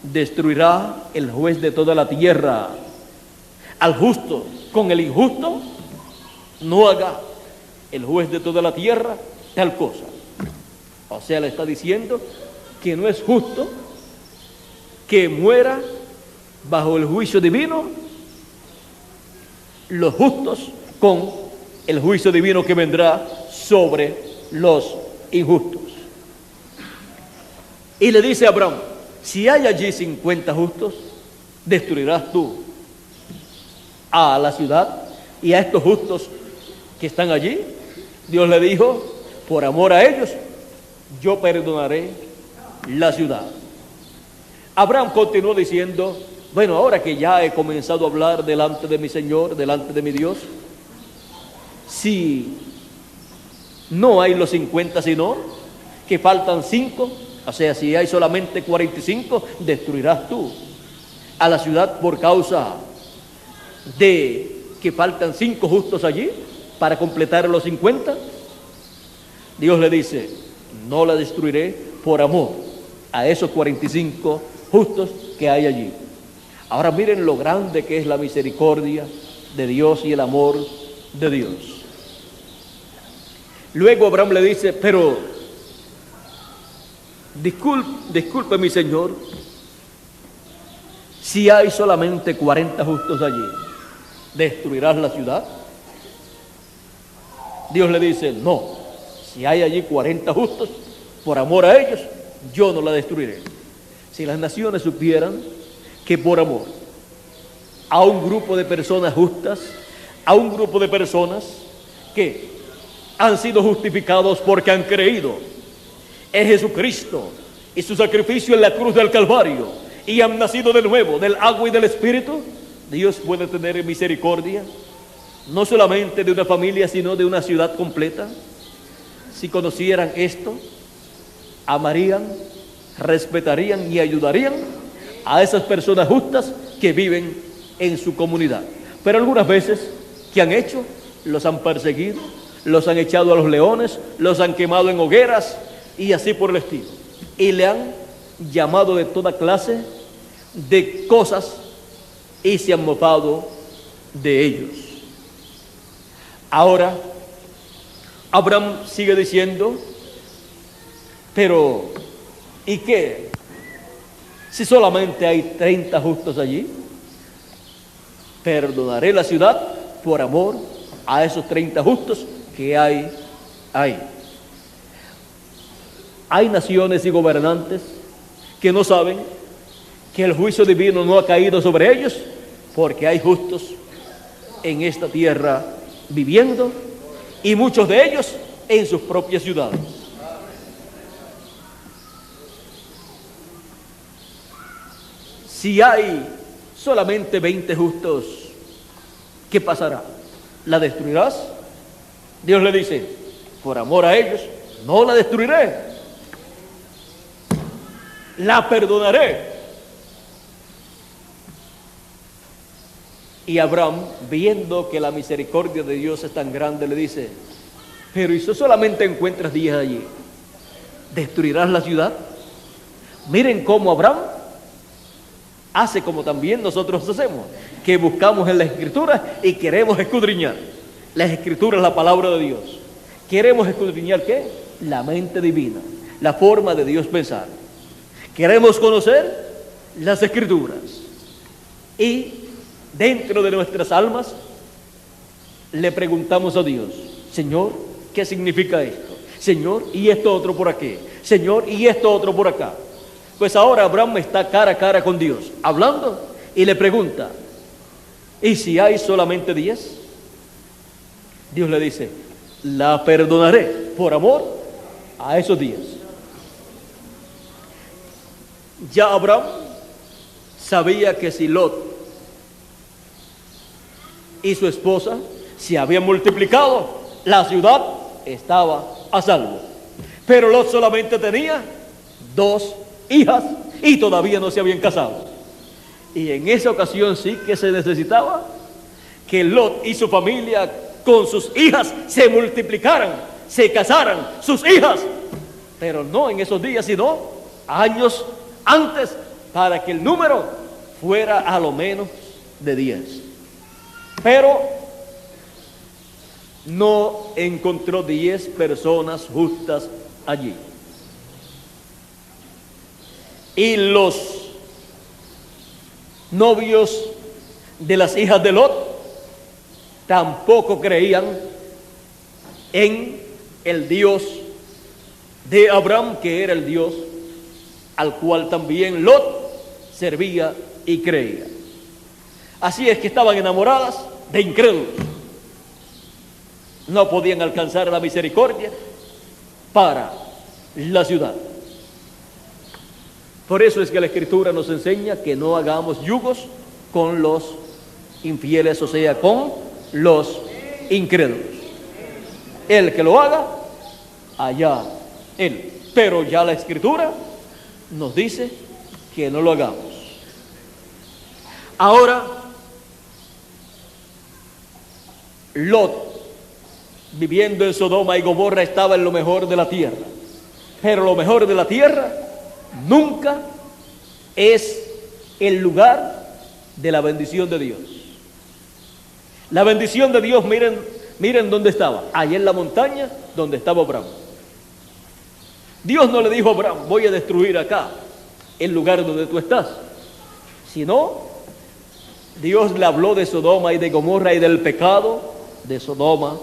destruirá el juez de toda la tierra al justo con el injusto, no haga el juez de toda la tierra tal cosa. O sea, le está diciendo que no es justo que muera bajo el juicio divino los justos con el juicio divino que vendrá sobre los injustos. Y le dice a Abraham: si hay allí 50 justos, destruirás tú a la ciudad y a estos justos que están allí. Dios le dijo: por amor a ellos, yo perdonaré la ciudad. Abraham continuó diciendo: bueno, ahora que ya he comenzado a hablar delante de mi Señor, delante de mi Dios, si no hay los 50, sino que faltan 5, o sea, si hay solamente 45, destruirás tú a la ciudad por causa de que faltan 5 justos allí para completar los 50. Dios le dice: no la destruiré por amor a esos 45 justos que hay allí. Ahora miren lo grande que es la misericordia de Dios y el amor de Dios. Luego Abraham le dice: pero disculpe mi Señor, si hay solamente 40 justos allí, ¿destruirás la ciudad? Dios le dice: no, si hay allí 40 justos, por amor a ellos, yo no la destruiré. Si las naciones supieran que por amor a un grupo de personas justas, a un grupo de personas que han sido justificados porque han creído en Jesucristo y su sacrificio en la cruz del Calvario, y han nacido de nuevo del agua y del Espíritu, Dios puede tener misericordia no solamente de una familia, sino de una ciudad completa. Si conocieran esto, amarían, respetarían y ayudarían a esas personas justas que viven en su comunidad. Pero algunas veces, ¿qué han hecho? Los han perseguido, los han echado a los leones, los han quemado en hogueras y así por el estilo. Y le han llamado de toda clase de cosas y se han mofado de ellos. Ahora, Abraham sigue diciendo: pero ¿y qué? Si solamente hay 30 justos allí, perdonaré la ciudad por amor a esos 30 justos que hay ahí. Hay naciones y gobernantes que no saben que el juicio divino no ha caído sobre ellos, porque hay justos en esta tierra viviendo, y muchos de ellos en sus propias ciudades. Si hay solamente 20 justos, ¿qué pasará? ¿La destruirás? Dios le dice: por amor a ellos, no la destruiré, la perdonaré. Y Abraham, viendo que la misericordia de Dios es tan grande, le dice: pero ¿y si solamente encuentras 10 allí? ¿Destruirás la ciudad? Miren cómo Abraham hace como también nosotros hacemos, que buscamos en las Escrituras y queremos escudriñar. Las Escrituras, la palabra de Dios. Queremos escudriñar ¿qué? La mente divina, la forma de Dios pensar. Queremos conocer las Escrituras. Y dentro de nuestras almas le preguntamos a Dios: Señor, ¿qué significa esto? Señor, ¿y esto otro por aquí? Señor, ¿y esto otro por acá? Pues ahora Abraham está cara a cara con Dios, hablando, y le pregunta: ¿y si hay solamente 10? Dios le dice: la perdonaré por amor a esos 10. Ya Abraham sabía que si Lot y su esposa se habían multiplicado, la ciudad estaba a salvo. Pero Lot solamente tenía 2 hijas y todavía no se habían casado. Y en esa ocasión sí que se necesitaba que Lot y su familia con sus hijas se multiplicaran, se casaran sus hijas, pero no en esos días, sino años antes, para que el número fuera a lo menos de 10. Pero no encontró 10 personas justas allí. Y los novios de las hijas de Lot tampoco creían en el Dios de Abraham, que era el Dios al cual también Lot servía y creía. Así es que estaban enamoradas de incrédulos. No podían alcanzar la misericordia para la ciudad. Por eso es que la Escritura nos enseña que no hagamos yugos con los infieles, o sea, con los incrédulos. El que lo haga, allá él. Pero ya la Escritura nos dice que no lo hagamos. Ahora, Lot, viviendo en Sodoma y Gomorra, estaba en lo mejor de la tierra. Pero lo mejor de la tierra nunca es el lugar de la bendición de Dios. La bendición de Dios, miren dónde estaba, allá en la montaña donde estaba Abraham. Dios no le dijo a Abraham: voy a destruir acá el lugar donde tú estás, sino Dios le habló de Sodoma y de Gomorra y del pecado de Sodoma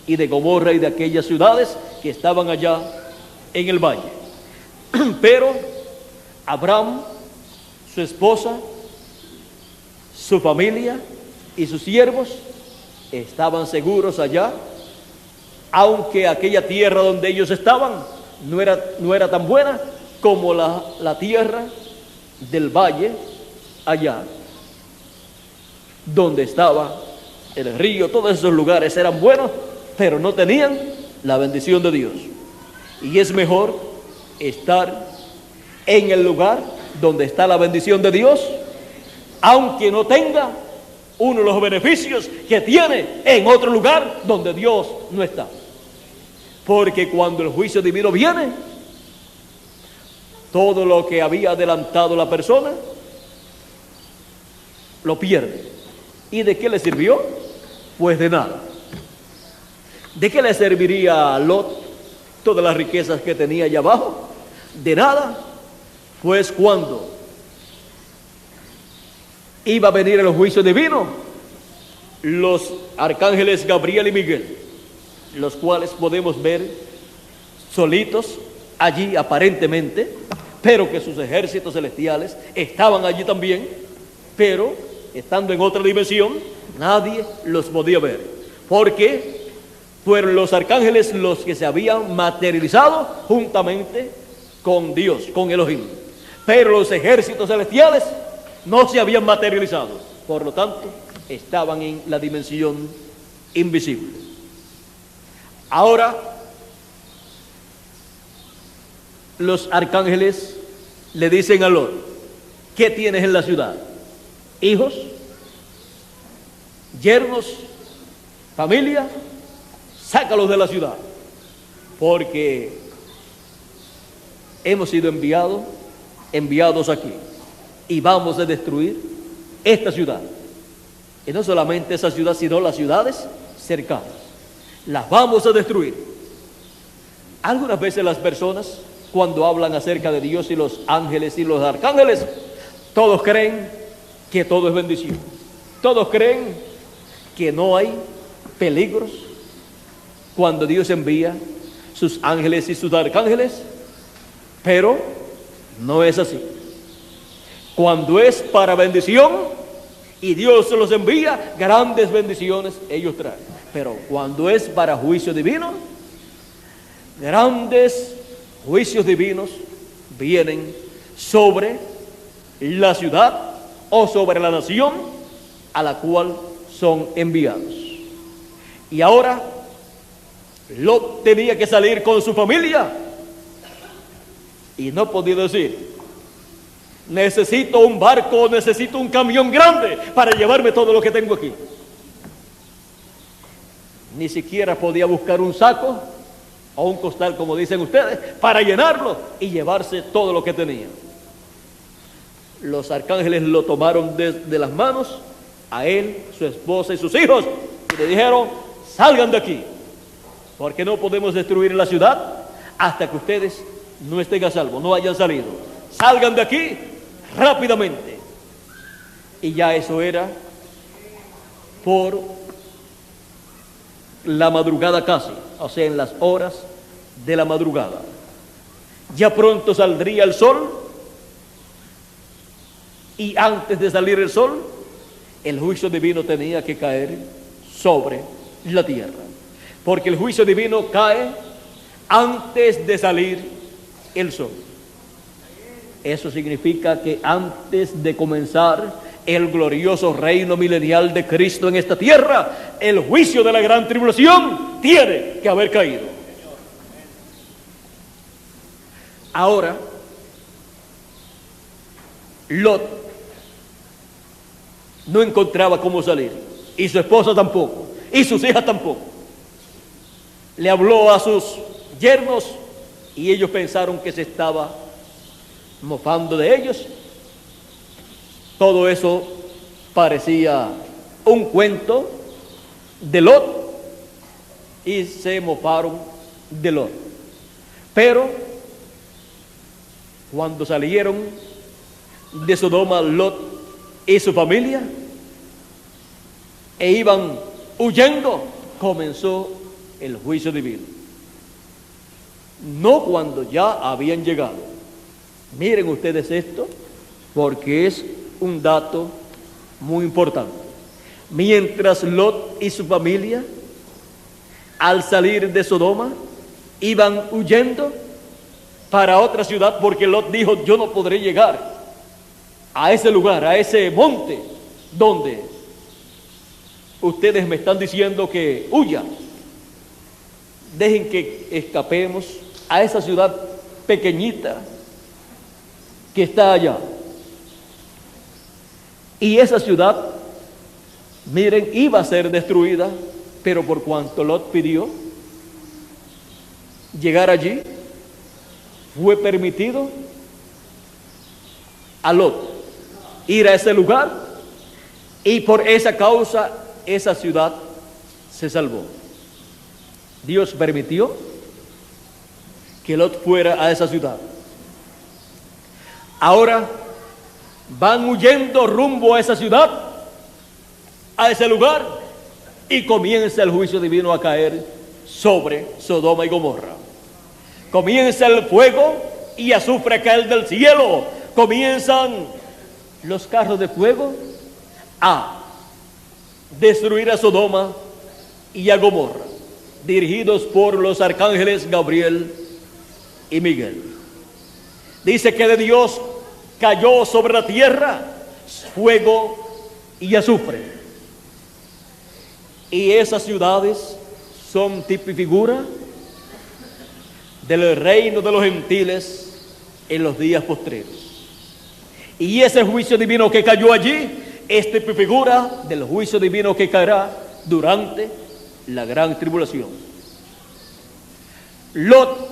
y de Gomorra y de aquellas ciudades que estaban allá en el valle. Pero Abraham, su esposa, su familia y sus siervos estaban seguros allá, aunque aquella tierra donde ellos estaban no era tan buena como la tierra del valle allá, donde estaba el río. Todos esos lugares eran buenos, pero no tenían la bendición de Dios. Y es mejor estar en el lugar donde está la bendición de Dios, aunque no tenga uno de los beneficios que tiene en otro lugar donde Dios no está. Porque cuando el juicio divino viene, todo lo que había adelantado la persona lo pierde. ¿Y de qué le sirvió? Pues de nada. ¿De qué le serviría a Lot todas las riquezas que tenía allá abajo? De nada. Pues cuando iba a venir el juicio divino, los arcángeles Gabriel y Miguel, los cuales podemos ver solitos allí aparentemente, pero que sus ejércitos celestiales estaban allí también, pero estando en otra dimensión, nadie los podía ver, porque fueron los arcángeles los que se habían materializado juntamente con Dios, con Elohim. Pero los ejércitos celestiales no se habían materializado, por lo tanto, estaban en la dimensión invisible. Ahora, los arcángeles le dicen a Lot: ¿qué tienes en la ciudad? ¿Hijos? ¿Yernos? ¿Familia? Sácalos de la ciudad, porque hemos sido enviados aquí y vamos a destruir esta ciudad. Y no solamente esa ciudad, sino las ciudades cercanas. Las vamos a destruir. Algunas veces las personas, cuando hablan acerca de Dios y los ángeles y los arcángeles, todos creen que todo es bendición. Todos creen que no hay peligros cuando Dios envía sus ángeles y sus arcángeles, pero no es así. Cuando es para bendición y Dios se los envía, grandes bendiciones ellos traen. Pero cuando es para juicio divino, grandes juicios divinos vienen sobre la ciudad o sobre la nación a la cual son enviados. Y ahora Lot tenía que salir con su familia y no podía decir: necesito un barco, necesito un camión grande para llevarme todo lo que tengo aquí. Ni siquiera podía buscar un saco o un costal, como dicen ustedes, para llenarlo y llevarse todo lo que tenía. Los arcángeles lo tomaron de las manos a él, su esposa y sus hijos, y le dijeron: salgan de aquí, porque no podemos destruir la ciudad hasta que ustedes no estén a salvo, no hayan salido. Salgan de aquí rápidamente. Y ya eso era por la madrugada casi, o sea, en las horas de la madrugada. Ya pronto saldría el sol, y antes de salir el sol, el juicio divino tenía que caer sobre la tierra, porque el juicio divino cae antes de salir el sol. Eso significa que antes de comenzar el glorioso reino milenial de Cristo en esta tierra, el juicio de la gran tribulación tiene que haber caído. Ahora, Lot no encontraba cómo salir, y su esposa tampoco, y sus hijas tampoco. Le habló a sus yernos y ellos pensaron que se estaba mofando de ellos. Todo eso parecía un cuento de Lot y se mofaron de Lot. Pero cuando salieron de Sodoma Lot y su familia e iban huyendo, comenzó el juicio divino. No cuando ya habían llegado. Miren ustedes esto, porque es un dato muy importante. Mientras Lot y su familia, al salir de Sodoma, iban huyendo para otra ciudad, porque Lot dijo: yo no podré llegar a ese lugar, a ese monte donde ustedes me están diciendo que huya. Dejen que escapemos a esa ciudad pequeñita que está allá. Y esa ciudad, miren, iba a ser destruida, pero por cuanto Lot pidió llegar allí, fue permitido a Lot ir a ese lugar, y por esa causa esa ciudad se salvó. Dios permitió que Lot fuera a esa ciudad. Ahora van huyendo rumbo a esa ciudad, a ese lugar, y comienza el juicio divino a caer sobre Sodoma y Gomorra. Comienza el fuego y azufre a caer del cielo. Comienzan los carros de fuego a destruir a Sodoma y a Gomorra, dirigidos por los arcángeles Gabriel y Miguel. Dice que de Dios cayó sobre la tierra fuego y azufre. Y esas ciudades son tipo y figura del reino de los gentiles en los días postreros. Y ese juicio divino que cayó allí es tipo y figura del juicio divino que caerá durante la gran tribulación. Lot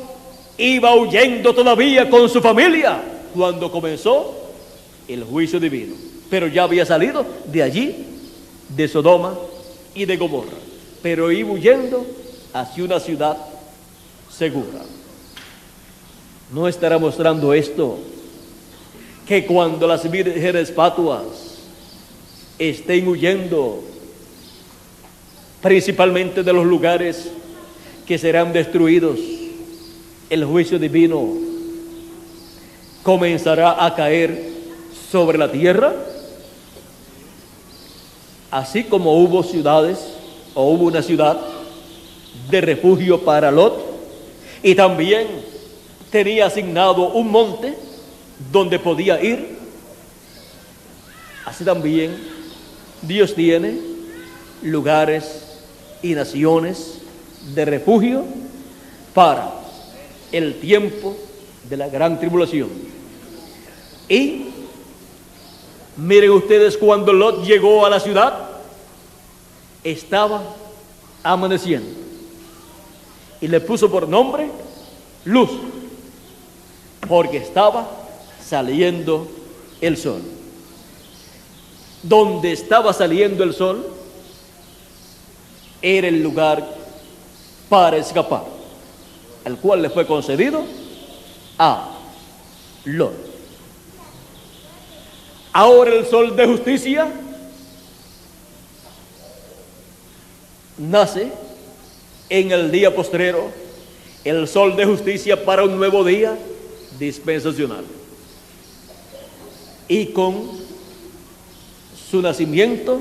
iba huyendo todavía con su familia cuando comenzó el juicio divino. Pero ya había salido de allí, de Sodoma y de Gomorra. Pero iba huyendo hacia una ciudad segura. ¿No estará mostrando esto que cuando las vírgenes fatuas estén huyendo principalmente de los lugares que serán destruidos, el juicio divino comenzará a caer sobre la tierra? Así como hubo ciudades, o hubo una ciudad de refugio para Lot, y también tenía asignado un monte donde podía ir, así también Dios tiene lugares y naciones de refugio para el tiempo de la gran tribulación. Y miren ustedes, cuando Lot llegó a la ciudad, estaba amaneciendo y le puso por nombre Luz, porque estaba saliendo el sol. Donde estaba saliendo el sol era el lugar para escapar, el cual le fue concedido a Lot. Ahora el sol de justicia nace en el día postrero, el sol de justicia para un nuevo día dispensacional. Y con su nacimiento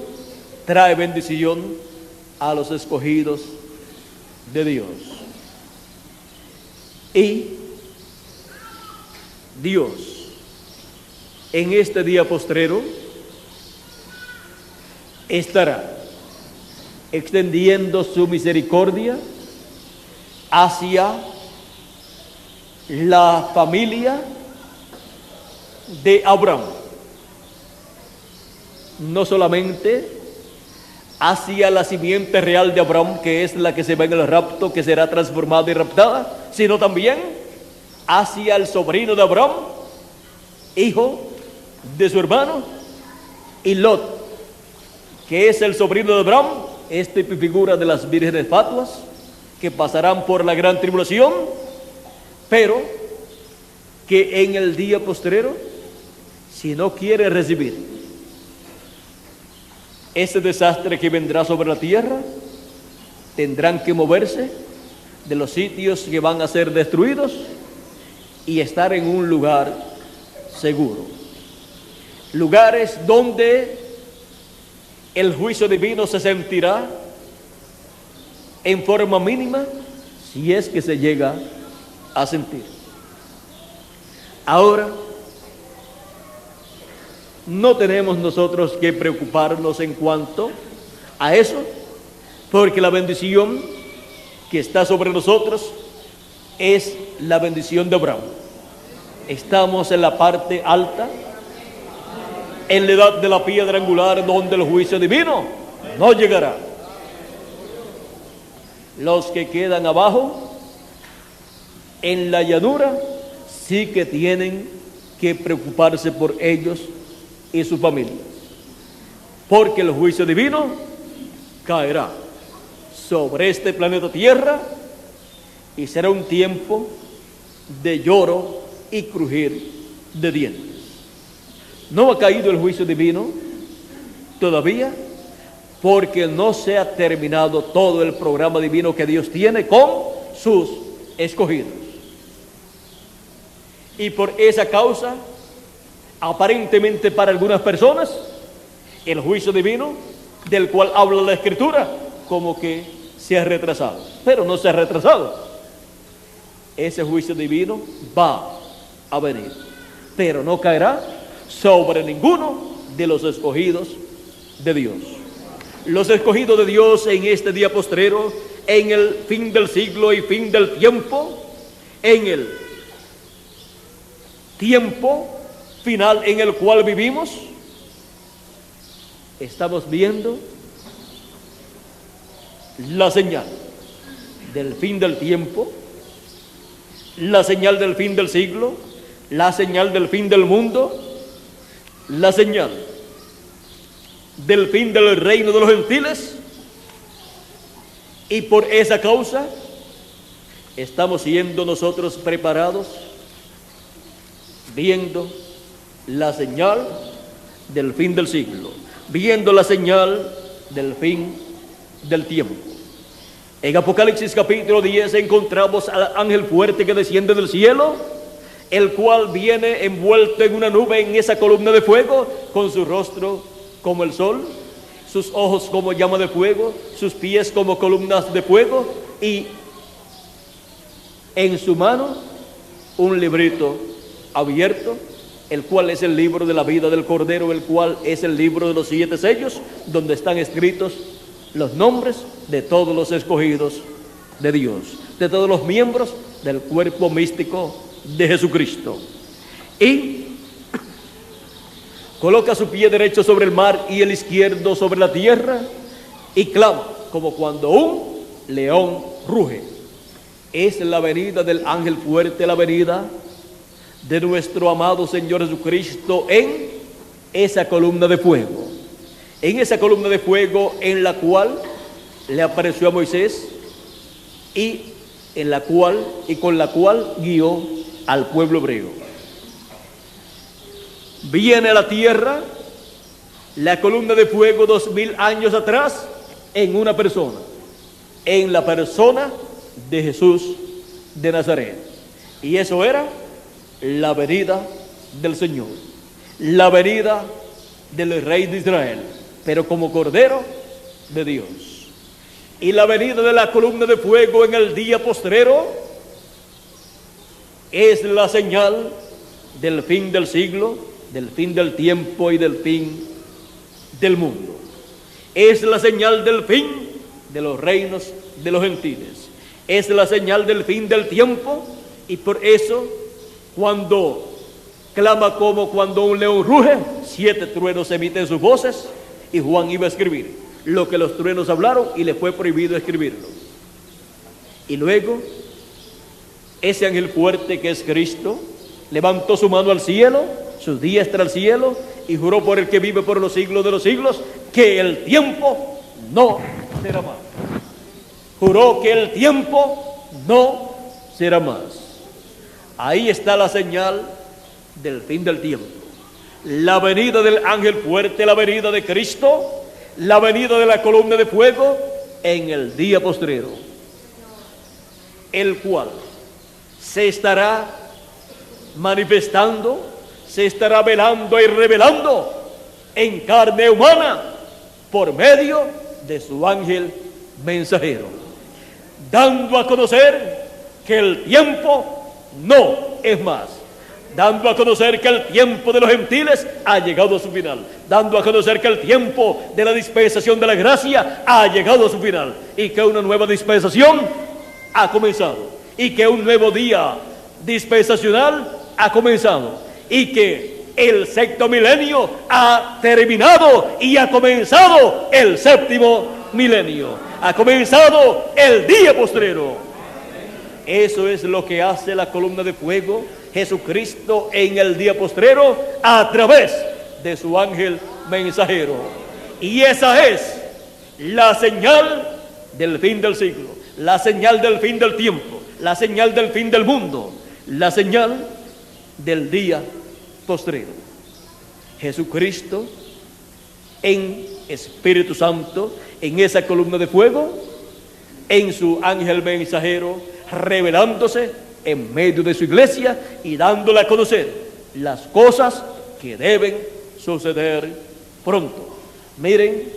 trae bendición a los escogidos de Dios. Y Dios, en este día postrero, estará extendiendo su misericordia hacia la familia de Abraham, no solamente hacia la simiente real de Abraham, que es la que se ve en el rapto, que será transformada y raptada, sino también hacia el sobrino de Abraham, hijo de su hermano, y Lot, que es el sobrino de Abraham, figura de las vírgenes fatuas que pasarán por la gran tribulación, pero que en el día postrero, si no quiere recibir ese desastre que vendrá sobre la tierra, tendrán que moverse de los sitios que van a ser destruidos y estar en un lugar seguro. Lugares donde el juicio divino se sentirá en forma mínima, si es que se llega a sentir. Ahora, no tenemos nosotros que preocuparnos en cuanto a eso, porque la bendición que está sobre nosotros es la bendición de Abraham. Estamos en la parte alta, en la edad de la piedra angular, donde el juicio divino no llegará. Los que quedan abajo, en la llanura, sí que tienen que preocuparse por ellos y su familia, porque el juicio divino caerá sobre este planeta Tierra y será un tiempo de lloro y crujir de dientes. No ha caído el juicio divino todavía, porque no se ha terminado todo el programa divino que Dios tiene con sus escogidos. Y por esa causa, aparentemente para algunas personas, el juicio divino del cual habla la Escritura como que se ha retrasado, pero no se ha retrasado. Ese juicio divino va a venir, pero no caerá sobre ninguno de los escogidos de Dios. Los escogidos de Dios en este día postrero, en el fin del siglo y fin del tiempo, en el tiempo final en el cual vivimos, estamos viendo la señal del fin del tiempo, la señal del fin del siglo, la señal del fin del mundo, la señal del fin del reino de los gentiles, y por esa causa estamos siendo nosotros preparados, viendo la señal del fin del siglo, viendo la señal del fin del tiempo. En Apocalipsis capítulo 10 encontramos al ángel fuerte que desciende del cielo, el cual viene envuelto en una nube, en esa columna de fuego, con su rostro como el sol, sus ojos como llama de fuego, sus pies como columnas de fuego, y en su mano un librito abierto, el cual es el libro de la vida del Cordero, el cual es el libro de los 7 sellos, donde están escritos los nombres de todos los escogidos de Dios, de todos los miembros del cuerpo místico de Jesucristo. Y coloca su pie derecho sobre el mar y el izquierdo sobre la tierra, y clama como cuando un león ruge. Es la venida del ángel fuerte, la venida de nuestro amado Señor Jesucristo en esa columna de fuego. En esa columna de fuego en la cual le apareció a Moisés, y en la cual y con la cual guió al pueblo hebreo. Viene a la tierra la columna de fuego 2000 años atrás en una persona, en la persona de Jesús de Nazaret. Y eso era la venida del Señor, la venida del Rey de Israel, pero como Cordero de Dios. Y la venida de la columna de fuego en el día postrero es la señal del fin del siglo, del fin del tiempo y del fin del mundo. Es la señal del fin de los reinos de los gentiles. Es la señal del fin del tiempo, y por eso cuando clama como cuando un león ruge, 7 truenos emiten sus voces, y Juan iba a escribir lo que los truenos hablaron y le fue prohibido escribirlo. Y luego ese ángel fuerte que es Cristo levantó su mano al cielo, su diestra al cielo, y juró por el que vive por los siglos de los siglos que el tiempo no será más. Juró que el tiempo no será más. Ahí está la señal del fin del tiempo. La venida del ángel fuerte, la venida de Cristo, la venida de la columna de fuego en el día postrero, el cual se estará manifestando, se estará velando y revelando en carne humana por medio de su ángel mensajero, dando a conocer que el tiempo no es más, dando a conocer que el tiempo de los gentiles ha llegado a su final, dando a conocer que el tiempo de la dispensación de la gracia ha llegado a su final, y que una nueva dispensación ha comenzado, y que un nuevo día dispensacional ha comenzado, y que el 6º milenio ha terminado y ha comenzado el 7º milenio, ha comenzado el día postrero. Eso es lo que hace la columna de fuego, Jesucristo en el día postrero, a través de su ángel mensajero. Y esa es la señal del fin del siglo, la señal del fin del tiempo, la señal del fin del mundo, la señal del día postrero. Jesucristo en Espíritu Santo, en esa columna de fuego, en su ángel mensajero, revelándose en medio de su iglesia y dándole a conocer las cosas que deben suceder pronto. Miren,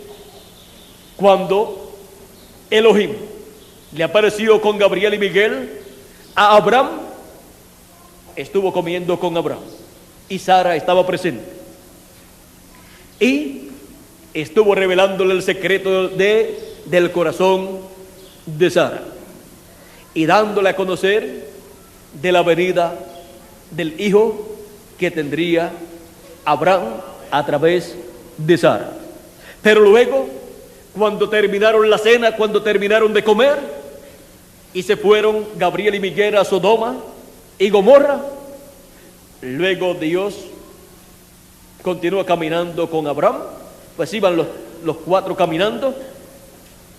cuando Elohim le apareció con Gabriel y Miguel a Abraham, estuvo comiendo con Abraham y Sara estaba presente, y estuvo revelándole el secreto del corazón de Sara y dándole a conocer de la venida del hijo que tendría Abraham a través de Sara. Pero luego, cuando terminaron la cena, cuando terminaron de comer y se fueron Gabriel y Miguel a Sodoma, y Gomorra. Luego Dios continúa caminando con Abraham, pues iban los cuatro caminando,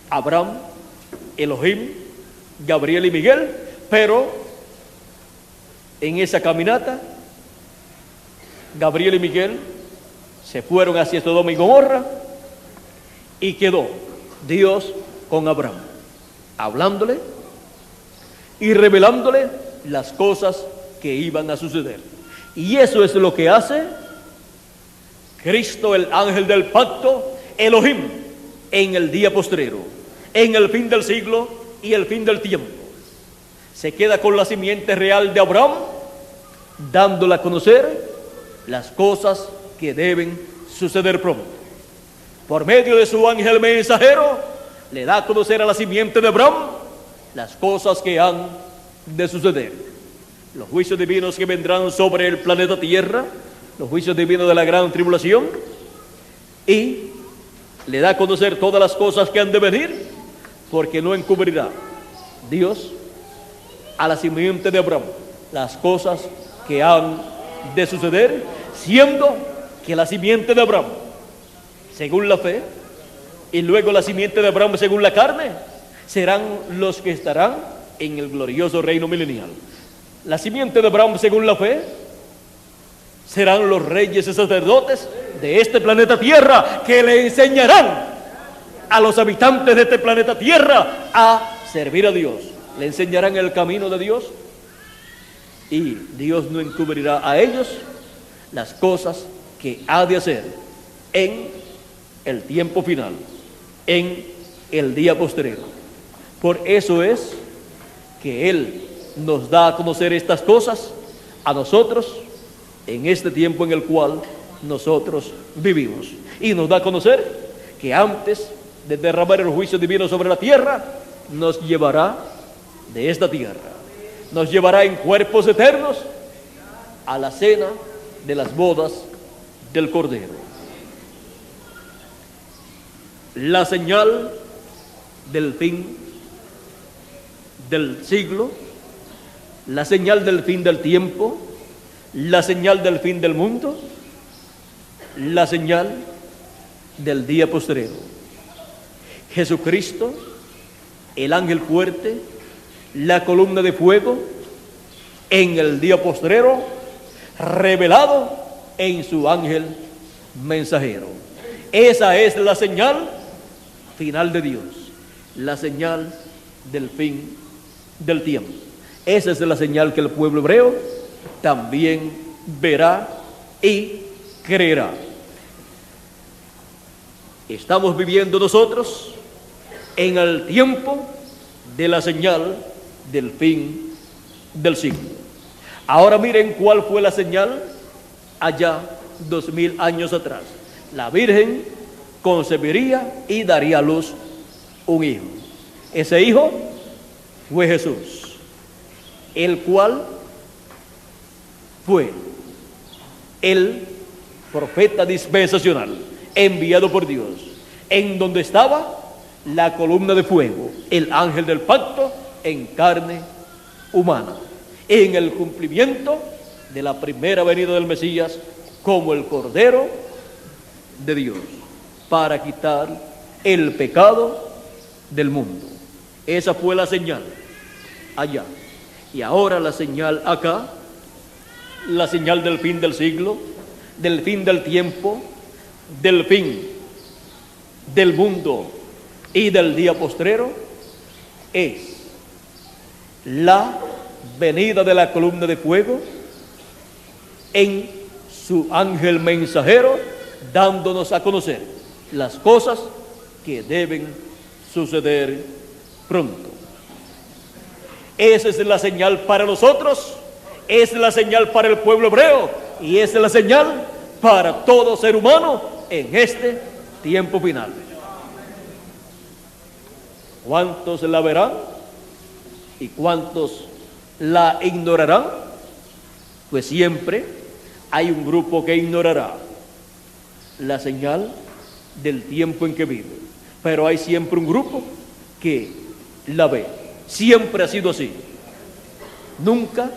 Abraham, Elohim, Gabriel y Miguel, pero en esa caminata, Gabriel y Miguel se fueron hacia Sodoma y Gomorra y quedó Dios con Abraham, hablándole y revelándole las cosas que iban a suceder. Y eso es lo que hace Cristo, el ángel del pacto, Elohim, en el día postrero, en el fin del siglo y el fin del tiempo. Se queda con la simiente real de Abraham, dándole a conocer las cosas que deben suceder pronto. Por medio de su ángel mensajero, le da a conocer a la simiente de Abraham las cosas que han de suceder. Los juicios divinos que vendrán sobre el planeta Tierra, los juicios divinos de la gran tribulación, y le da a conocer todas las cosas que han de venir, porque no encubrirá Dios a la simiente de Abraham las cosas que han de suceder, siendo que la simiente de Abraham, según la fe, y luego la simiente de Abraham según la carne, serán los que estarán en el glorioso reino milenial. La simiente de Abraham según la fe serán los reyes y sacerdotes de este planeta Tierra, que le enseñarán a los habitantes de este planeta Tierra a servir a Dios. Le enseñarán el camino de Dios, y Dios no encubrirá a ellos las cosas que ha de hacer en el tiempo final, en el día postrero. Por eso es que Él nos da a conocer estas cosas a nosotros en este tiempo en el cual nosotros vivimos, y nos da a conocer que antes de derramar el juicio divino sobre la tierra, nos llevará de esta tierra, nos llevará en cuerpos eternos a la cena de las bodas del Cordero. La señal del fin del siglo, la señal del fin del tiempo, la señal del fin del mundo, la señal del día postrero. Jesucristo, el ángel fuerte, la columna de fuego, en el día postrero, revelado en su ángel mensajero. Esa es la señal final de Dios, la señal del fin del tiempo. Esa es la señal que el pueblo hebreo también verá y creerá. Estamos viviendo nosotros en el tiempo de la señal del fin del siglo. Ahora miren cuál fue la señal allá 2000 años atrás. La Virgen concebiría y daría a luz un hijo. Ese hijo fue Jesús, el cual fue el profeta dispensacional enviado por Dios, en donde estaba la columna de fuego, el ángel del pacto en carne humana, en el cumplimiento de la primera venida del Mesías como el Cordero de Dios, para quitar el pecado del mundo. Esa fue la señal allá. Y ahora la señal acá, la señal del fin del siglo, del fin del tiempo, del fin del mundo y del día postrero, es la venida de la columna de fuego en su ángel mensajero, dándonos a conocer las cosas que deben suceder pronto. Esa es la señal para nosotros, es la señal para el pueblo hebreo, y es la señal para todo ser humano en este tiempo final. ¿Cuántos la verán y cuántos la ignorarán? Pues siempre hay un grupo que ignorará la señal del tiempo en que vive, pero hay siempre un grupo que la ve. Siempre ha sido así. Nunca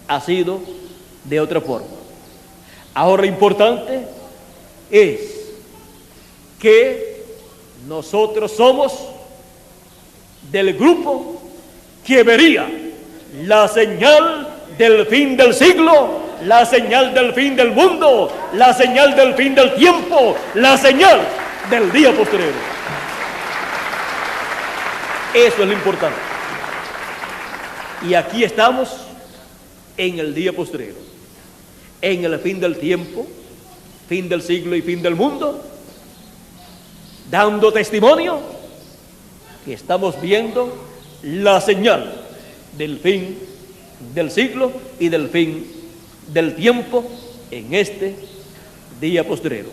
ha sido de otra forma. Ahora lo importante es que nosotros somos del grupo que vería la señal del fin del siglo, la señal del fin del mundo, la señal del fin del tiempo, la señal del día postrero. Eso es lo importante. Y aquí estamos en el día postrero, en el fin del tiempo, fin del siglo y fin del mundo, dando testimonio que estamos viendo la señal del fin del siglo y del fin del tiempo en este día postrero.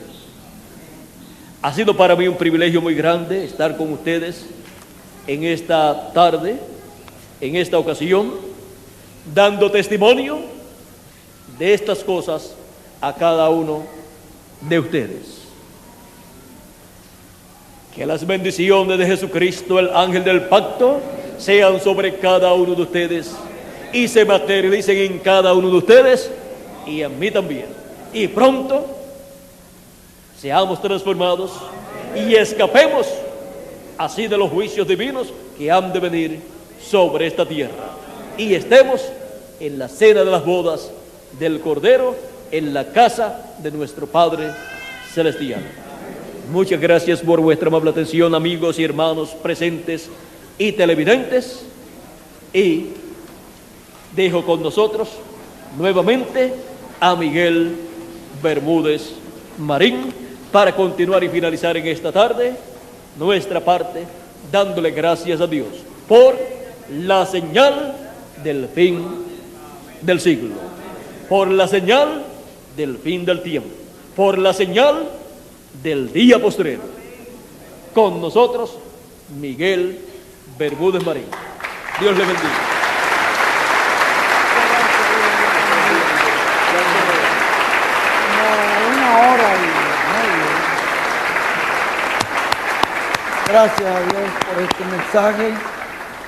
Ha sido para mí un privilegio muy grande estar con ustedes en esta tarde, en esta ocasión, dando testimonio de estas cosas a cada uno de ustedes. Que las bendiciones de Jesucristo, el ángel del pacto, sean sobre cada uno de ustedes y se materialicen en cada uno de ustedes y en mí también. Y pronto seamos transformados y escapemos así de los juicios divinos que han de venir sobre esta tierra. Y estemos en la cena de las bodas del Cordero, en la casa de nuestro Padre Celestial. Muchas gracias por vuestra amable atención, amigos y hermanos presentes y televidentes. Y dejo con nosotros nuevamente a Miguel Bermúdez Marín para continuar y finalizar en esta tarde nuestra parte, dándole gracias a Dios por la señal del fin del siglo, por la señal del fin del tiempo, por la señal del día postrero. Con nosotros, Miguel Bermúdez Marín. Dios le bendiga. Una hora y media. Gracias a Dios por este mensaje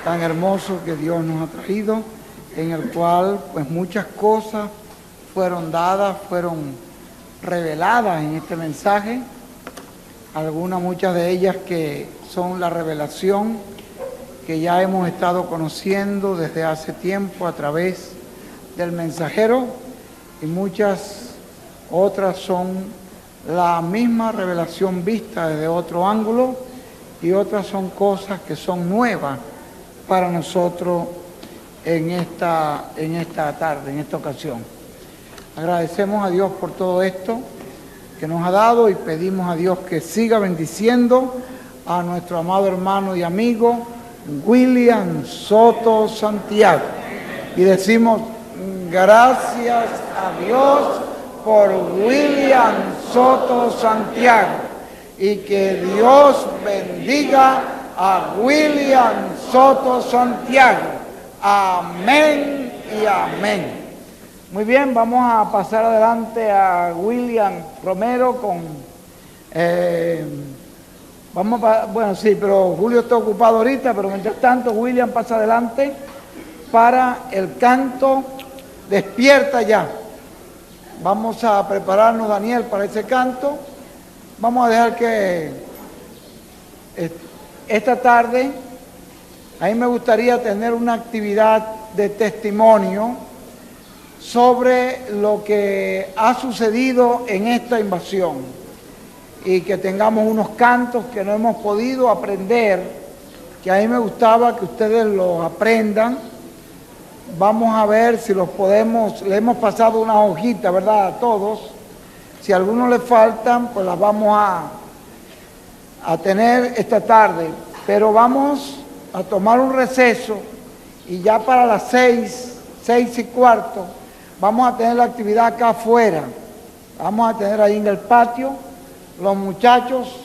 tan hermoso que Dios nos ha traído, en el cual pues muchas cosas fueron dadas, fueron reveladas en este mensaje, muchas de ellas que son la revelación que ya hemos estado conociendo desde hace tiempo a través del mensajero, y muchas otras son la misma revelación vista desde otro ángulo, y otras son cosas que son nuevas para nosotros en esta tarde, en esta ocasión. Agradecemos a Dios por todo esto que nos ha dado y pedimos a Dios que siga bendiciendo a nuestro amado hermano y amigo William Soto Santiago. Y decimos gracias a Dios por William Soto Santiago, y que Dios bendiga a William Soto Santiago. Amén y amén. Muy bien, vamos a pasar adelante a William Romero con... bueno, sí, pero Julio está ocupado ahorita, pero mientras tanto William pasa adelante para el canto Despierta Ya. Vamos a prepararnos, Daniel, para ese canto. Vamos a dejar que esta tarde, a mí me gustaría tener una actividad de testimonio sobre lo que ha sucedido en esta invasión, y que tengamos unos cantos que no hemos podido aprender, que a mí me gustaba que ustedes los aprendan. Vamos a ver si los podemos, le hemos pasado una hojita, ¿verdad?, a todos. Si a algunos les faltan, pues las vamos a tener esta tarde, pero vamos a tomar un receso, y ya para las 6:15, vamos a tener la actividad acá afuera. Vamos a tener ahí en el patio. Los muchachos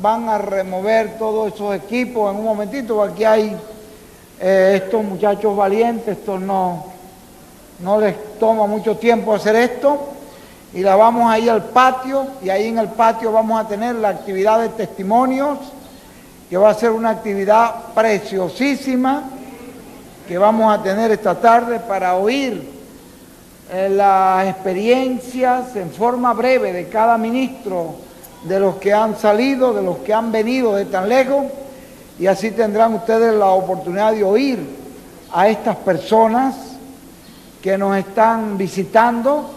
van a remover todos esos equipos en un momentito, porque aquí hay estos muchachos valientes, estos no les toma mucho tiempo hacer esto, y la vamos a ir al patio, y ahí en el patio vamos a tener la actividad de testimonios, que va a ser una actividad preciosísima, que vamos a tener esta tarde para oír las experiencias en forma breve de cada ministro, de los que han salido, de los que han venido de tan lejos, y así tendrán ustedes la oportunidad de oír a estas personas que nos están visitando,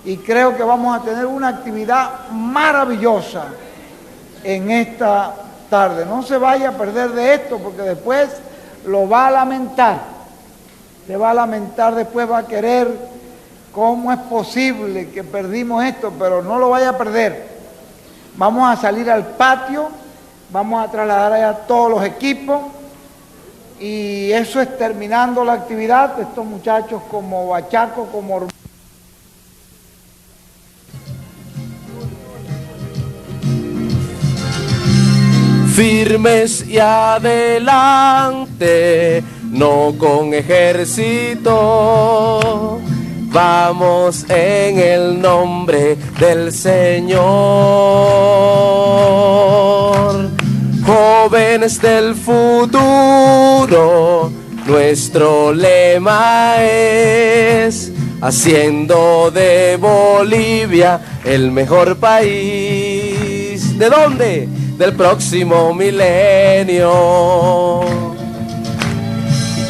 y creo que vamos a tener una actividad maravillosa en esta tarde. No se vaya a perder de esto, porque después lo va a lamentar. Se va a lamentar, después va a querer, ¿cómo es posible que perdimos esto? Pero no lo vaya a perder. Vamos a salir al patio, vamos a trasladar allá todos los equipos, y eso es terminando la actividad. Estos muchachos como Bachaco, como firmes y adelante, no con ejército, vamos en el nombre del Señor. Jóvenes del futuro, nuestro lema es haciendo de Bolivia el mejor país. ¿De dónde? Del próximo milenio.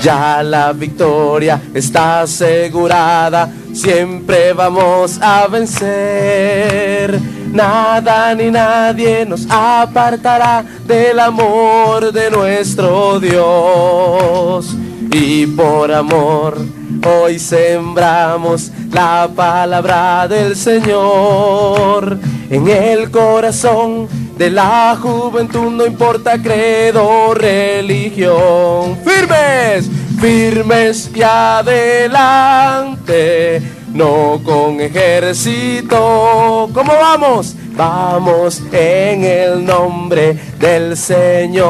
Ya la victoria está asegurada, siempre vamos a vencer. Nada ni nadie nos apartará del amor de nuestro Dios. Y por amor hoy sembramos la palabra del Señor en el corazón de la juventud, no importa credo o religión. Firmes, firmes y adelante, no con ejército. ¿Cómo vamos? Vamos en el nombre del Señor.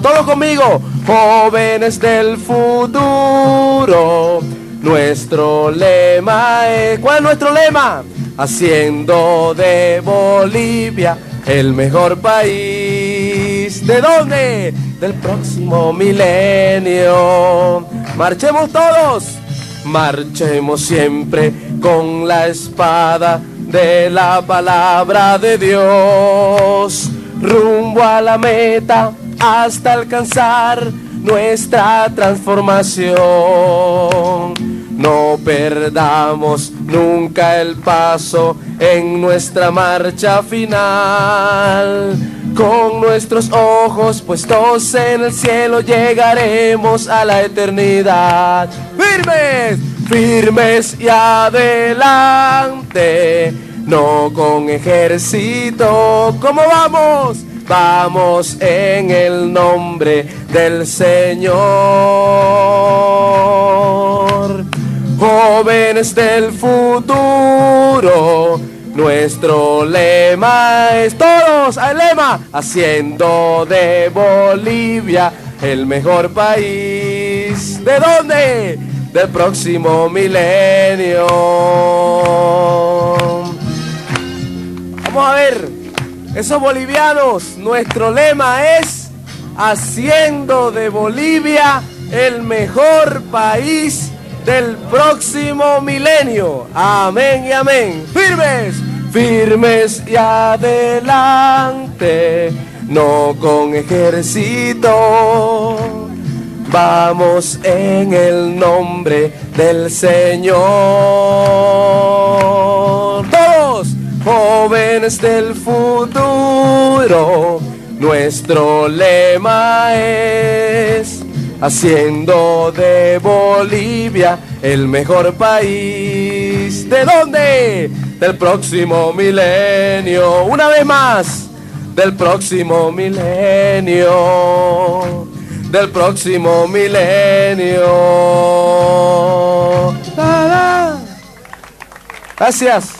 Todos conmigo, jóvenes del futuro, nuestro lema es... ¿Cuál es nuestro lema? Haciendo de Bolivia el mejor país. ¿De dónde? Del próximo milenio. Marchemos todos, marchemos siempre con la espada de la palabra de Dios, rumbo a la meta hasta alcanzar nuestra transformación. No perdamos nunca el paso en nuestra marcha final. Con nuestros ojos puestos en el cielo llegaremos a la eternidad. ¡Firmes! Firmes y adelante, no con ejército. ¿Cómo vamos? Vamos en el nombre del Señor. Jóvenes del futuro, nuestro lema es todos al lema, haciendo de Bolivia el mejor país. ¿De dónde? Del próximo milenio. Vamos a ver, esos bolivianos, nuestro lema es haciendo de Bolivia el mejor país del próximo milenio. Amén y amén. Firmes, firmes y adelante, no con ejército. Vamos en el nombre del Señor. Todos, jóvenes del futuro, nuestro lema es haciendo de Bolivia el mejor país. ¿De dónde? Del próximo milenio. Una vez más, del próximo milenio. Del próximo milenio. Gracias.